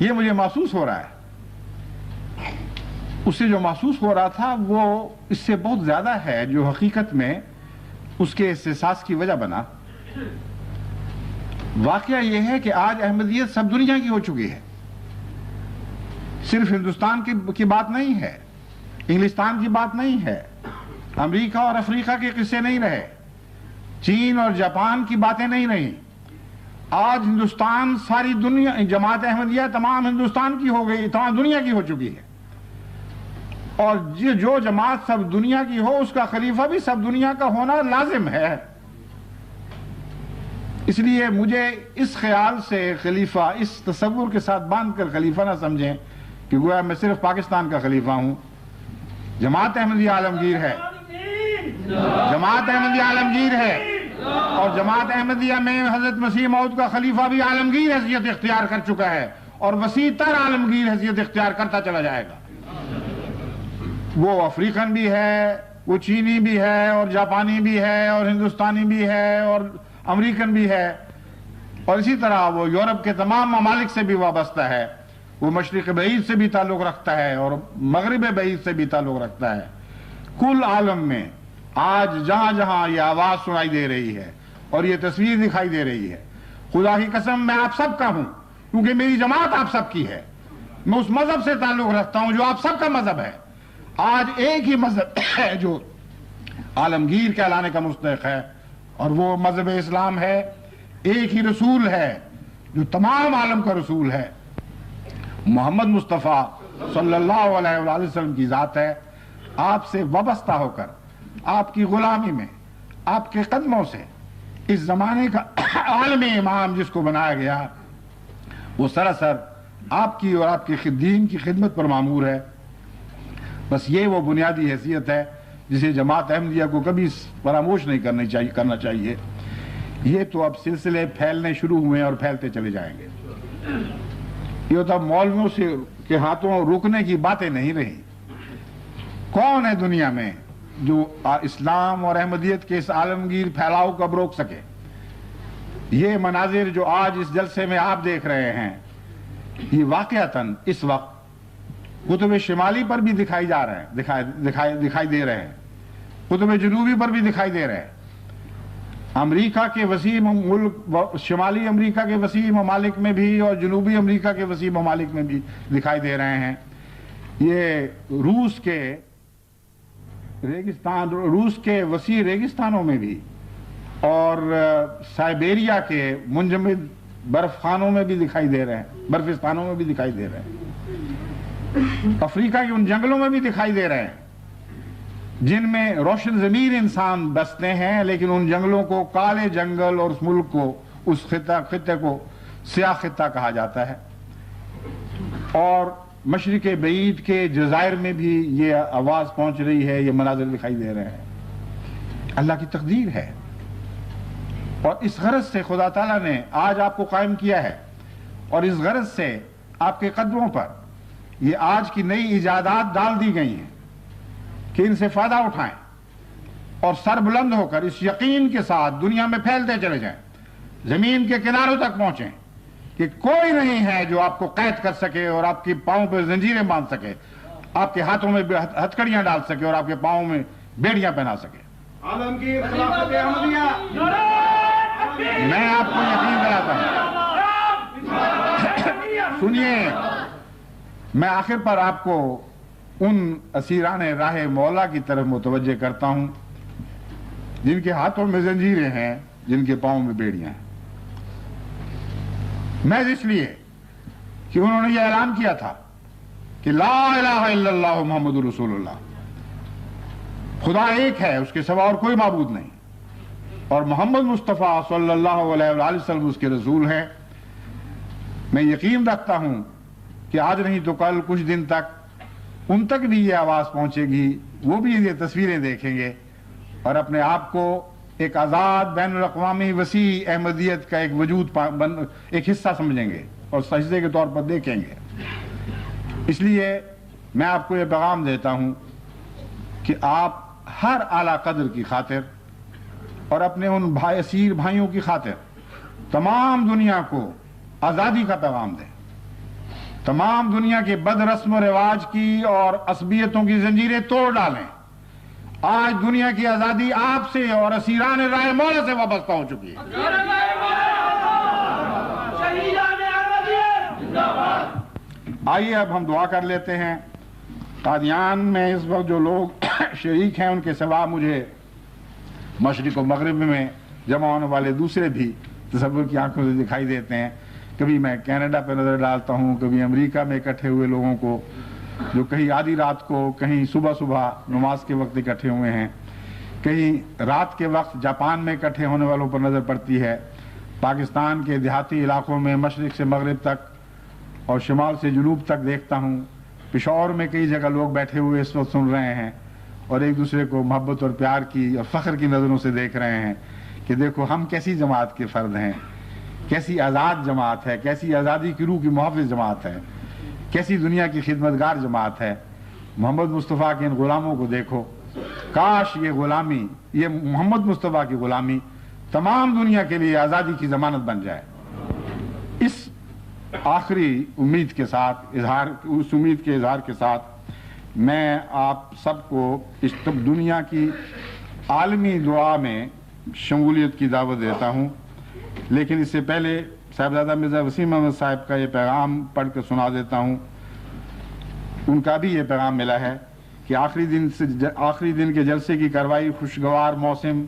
یہ مجھے محسوس ہو رہا ہے۔ اس سے جو محسوس ہو رہا تھا وہ اس سے بہت زیادہ ہے جو حقیقت میں اس کے احساس کی وجہ بنا۔ واقعہ یہ ہے کہ آج احمدیت سب دنیا کی ہو چکی ہے، صرف ہندوستان کی بات نہیں ہے، انگلستان کی بات نہیں ہے، امریکہ اور افریقہ کے قصے نہیں رہے، چین اور جاپان کی باتیں نہیں رہیں۔ آج ہندوستان، ساری دنیا، جماعت احمدیہ تمام ہندوستان کی ہو گئی، تمام دنیا کی ہو چکی ہے، اور جو جماعت سب دنیا کی ہو اس کا خلیفہ بھی سب دنیا کا ہونا لازم ہے۔ اس لیے مجھے اس خیال سے خلیفہ، اس تصور کے ساتھ باندھ کر خلیفہ نہ سمجھیں کہ گویا میں صرف پاکستان کا خلیفہ ہوں۔ جماعت احمدیہ عالمگیر ہے، جماعت احمدیہ عالمگیر ہے، اور جماعت احمدیہ میں حضرت مسیح موعود کا خلیفہ بھی عالمگیر حیثیت اختیار کر چکا ہے، اور وسیع تر عالمگیر حیثیت اختیار کرتا چلا جائے گا۔ وہ افریقن بھی ہے، وہ چینی بھی ہے، اور جاپانی بھی ہے، اور ہندوستانی بھی ہے، اور امریکن بھی ہے، اور اسی طرح وہ یورپ کے تمام ممالک سے بھی وابستہ ہے، وہ مشرق بعید سے بھی تعلق رکھتا ہے اور مغرب بعید سے بھی تعلق رکھتا ہے۔ کل عالم میں آج جہاں جہاں یہ آواز سنائی دے رہی ہے اور یہ تصویر دکھائی دے رہی ہے، خدا کی قسم میں آپ سب کا ہوں، کیونکہ میری جماعت آپ سب کی ہے، میں اس مذہب سے تعلق رکھتا ہوں جو آپ سب کا مذہب ہے۔ آج ایک ہی مذہب ہے جو عالمگیر کہلانے کا مستحق ہے، اور وہ مذہب اسلام ہے۔ ایک ہی رسول ہے جو تمام عالم کا رسول ہے، محمد مصطفیٰ صلی اللہ علیہ وآلہ وسلم کی ذات ہے۔ آپ سے وابستہ ہو کر، آپ کی غلامی میں، آپ کے قدموں سے اس زمانے کا عالمی امام جس کو بنایا گیا، وہ سراسر آپ کی اور آپ کے دین کی خدمت پر معمور ہے۔ بس یہ وہ بنیادی حیثیت ہے جسے جماعت احمدیہ کو کبھی فراموش نہیں کرنا چاہیے۔ یہ تو اب سلسلے پھیلنے شروع ہوئے ہیں اور پھیلتے چلے جائیں گے۔ یہ تو اب مولویوں کے ہاتھوں روکنے کی باتیں نہیں رہی۔ کون ہے دنیا میں جو اسلام اور احمدیت کے اس عالمگیر پھیلاؤ کو اب روک سکے؟ یہ مناظر جو آج اس جلسے میں آپ دیکھ رہے ہیں، یہ واقعتاً اس وقت قطب شمالی پر بھی دکھائی دے رہے ہیں، قطب جنوبی پر بھی دکھائی دے رہے ہیں۔ امریکہ کے وسیع ملک، شمالی امریکہ کے وسیع ممالک میں بھی اور جنوبی امریکہ کے وسیع ممالک میں بھی دکھائی دے رہے ہیں۔ یہ روس کے وسیع ریگستانوں میں بھی اور سائبیریا کے منجمد برف خانوں میں بھی دکھائی دے رہے ہیں، برفستانوں میں بھی دکھائی دے رہے ہیں۔ افریقہ کے ان جنگلوں میں بھی دکھائی دے رہے ہیں جن میں روشن ضمیر انسان بستے ہیں، لیکن ان جنگلوں کو کالے جنگل اور اس ملک کو، اس خطے کو سیاہ خطہ کہا جاتا ہے۔ اور مشرق بعید کے جزائر میں بھی یہ آواز پہنچ رہی ہے، یہ مناظر دکھائی دے رہے ہیں۔ اللہ کی تقدیر ہے، اور اس غرض سے خدا تعالیٰ نے آج آپ کو قائم کیا ہے، اور اس غرض سے آپ کے قدموں پر یہ آج کی نئی ایجادات ڈال دی گئی ہیں کہ ان سے فائدہ اٹھائیں اور سر بلند ہو کر اس یقین کے ساتھ دنیا میں پھیلتے چلے جائیں، زمین کے کناروں تک پہنچیں کہ کوئی نہیں ہے جو آپ کو قید کر سکے اور آپ کے پاؤں پہ زنجیریں باندھ سکے، آپ کے ہاتھوں میں ہتھکڑیاں ڈال سکے اور آپ کے پاؤں میں بیڑیاں پہنا سکے۔ عالمگیر خلافت احمدیہ، میں آپ کو یقین دلاتا ہوں۔ سنیے، میں آخر پر آپ کو ان اسیران راہ مولا کی طرف متوجہ کرتا ہوں جن کے ہاتھوں میں زنجیریں ہیں، جن کے پاؤں میں بیڑیاں ہیں، محض اس لیے کہ انہوں نے یہ اعلان کیا تھا کہ لا الہ الا اللہ محمد رسول اللہ، خدا ایک ہے، اس کے سوا اور کوئی معبود نہیں، اور محمد مصطفیٰ صلی اللہ علیہ وآلہ وسلم اس کے رسول ہیں۔ میں یقین رکھتا ہوں کہ آج نہیں تو کل، کچھ دن تک ان تک بھی یہ آواز پہنچے گی، وہ بھی یہ تصویریں دیکھیں گے اور اپنے آپ کو ایک آزاد بین الاقوامی وسیع احمدیت کا ایک وجود ایک حصہ سمجھیں گے اور سجدے کے طور پر دیکھیں گے۔ اس لیے میں آپ کو یہ پیغام دیتا ہوں کہ آپ ہر اعلیٰ قدر کی خاطر اور اپنے ان اسیر بھائیوں کی خاطر تمام دنیا کو آزادی کا پیغام دیں، تمام دنیا کے بد رسم و رواج کی اور عصبیتوں کی زنجیریں توڑ ڈالیں۔ آج دنیا کی آزادی آپ سے اور اسیران راہ مولا سے وابستہ ہو چکی ہے۔ آئیے اب ہم دعا کر لیتے ہیں۔ قادیان میں اس وقت جو لوگ شریک ہیں ان کے سوا مجھے مشرق و مغرب میں جمع ہونے والے دوسرے بھی تصور کی آنکھوں سے دکھائی دیتے ہیں۔ کبھی میں کینیڈا پہ نظر ڈالتا ہوں، کبھی امریکہ میں اکٹھے ہوئے لوگوں کو جو کہیں آدھی رات کو، کہیں صبح نماز کے وقت اکٹھے ہوئے ہیں، کہیں رات کے وقت جاپان میں اکٹھے ہونے والوں پر نظر پڑتی ہے۔ پاکستان کے دیہاتی علاقوں میں مشرق سے مغرب تک اور شمال سے جنوب تک دیکھتا ہوں۔ پشاور میں کئی جگہ لوگ بیٹھے ہوئے اس وقت سن رہے ہیں اور ایک دوسرے کو محبت اور پیار کی اور فخر کی نظروں سے دیکھ رہے ہیں کہ دیکھو ہم کیسی جماعت کے فرد ہیں، کیسی آزاد جماعت ہے، کیسی آزادی کی روح کی محافظ جماعت ہے، کیسی دنیا کی خدمتگار جماعت ہے۔ محمد مصطفیٰ کے ان غلاموں کو دیکھو، کاش یہ غلامی، یہ محمد مصطفیٰ کی غلامی تمام دنیا کے لیے آزادی کی ضمانت بن جائے۔ اس آخری امید کے ساتھ، اس امید کے اظہار کے ساتھ میں آپ سب کو اس دنیا کی عالمی دعا میں شمولیت کی دعوت دیتا ہوں، لیکن اس سے پہلے صاحبزادہ مرزا وسیم احمد صاحب کا یہ پیغام پڑھ کر سنا دیتا ہوں۔ ان کا بھی یہ پیغام ملا ہے کہ آخری دن کے جلسے کی کارروائی خوشگوار موسم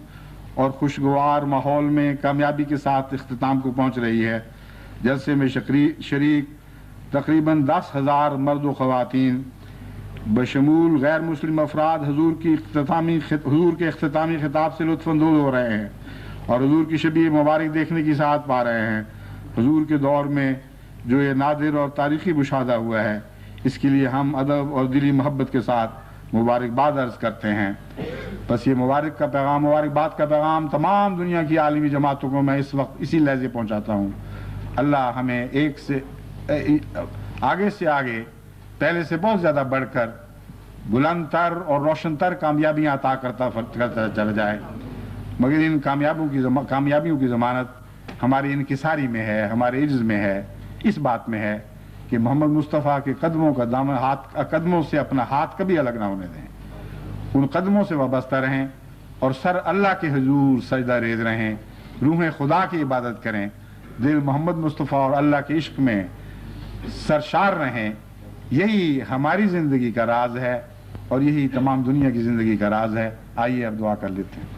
اور خوشگوار ماحول میں کامیابی کے ساتھ اختتام کو پہنچ رہی ہے۔ جلسے میں شریک تقریباً 10,000 مرد و خواتین بشمول غیر مسلم افراد حضور کے اختتامی خطاب سے لطف اندوز ہو رہے ہیں اور حضور کی شبیہ مبارک دیکھنے کی سعادت پا رہے ہیں۔ حضور کے دور میں جو یہ نادر اور تاریخی مشاہدہ ہوا ہے، اس کے لیے ہم ادب اور دلی محبت کے ساتھ مبارکباد عرض کرتے ہیں۔ بس یہ مبارکباد کا پیغام تمام دنیا کی عالمی جماعتوں کو میں اس وقت اسی لہجے پہنچاتا ہوں۔ اللہ ہمیں آگے سے آگے پہلے سے بہت زیادہ بڑھ کر بلند تر اور روشن تر کامیابیاں عطا کرتا چلا جائے، مگر ان کامیابیوں کی ضمانت ہماری انکساری میں ہے، ہمارے عجز میں ہے، اس بات میں ہے کہ محمد مصطفیٰ کے قدموں سے اپنا ہاتھ کبھی الگ نہ ہونے دیں، ان قدموں سے وابستہ رہیں اور سر اللہ کے حضور سجدہ ریز رہیں، روح خدا کی عبادت کریں، دل محمد مصطفیٰ اور اللہ کے عشق میں سرشار رہیں۔ یہی ہماری زندگی کا راز ہے اور یہی تمام دنیا کی زندگی کا راز ہے۔ آئیے اب دعا کر لیتے ہیں۔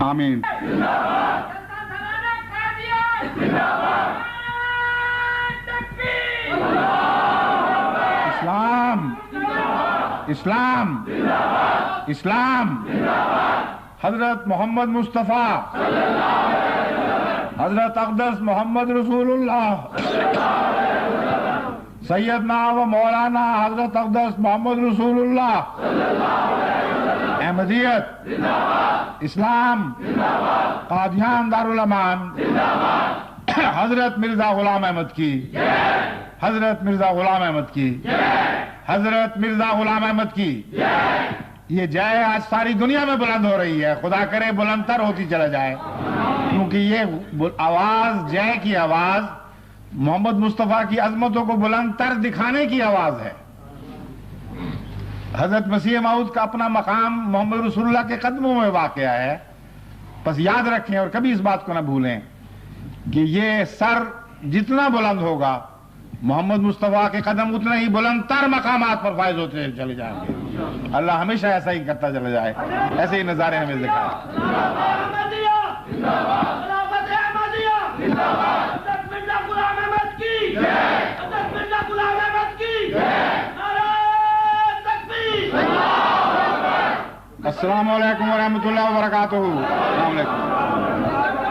آمین۔ اسلام اسلام اسلام، حضرت محمد مصطفیٰ، حضرت اقدس محمد رسول اللہ، سیدنا و مولانا حضرت اقدس محمد رسول اللہ، احمدیت، اسلام، قادیان دارالامان، حضرت مرزا غلام احمد کی، حضرت مرزا غلام احمد کی، حضرت مرزا غلام احمد کی۔ یہ جے آج ساری دنیا میں بلند ہو رہی ہے، خدا کرے بلند تر ہوتی چلا جائے، کیونکہ یہ آواز، جے کی آواز محمد مصطفیٰ کی عظمتوں کو بلند تر دکھانے کی آواز ہے۔ حضرت مسیح موعود کا اپنا مقام محمد رسول اللہ کے قدموں میں واقع ہے۔ بس یاد رکھیں اور کبھی اس بات کو نہ بھولیں کہ یہ سر جتنا بلند ہوگا، محمد مصطفیٰ کے قدم اتنا ہی بلند تر مقامات پر فائز ہوتے چلے جائیں گے۔ اللہ ہمیشہ ایسا ہی کرتا چلا جائے، ایسے ہی نظارے ہمیں دکھائے۔ السلام علیکم ورحمۃ اللہ وبرکاتہ۔ السلام علیکم۔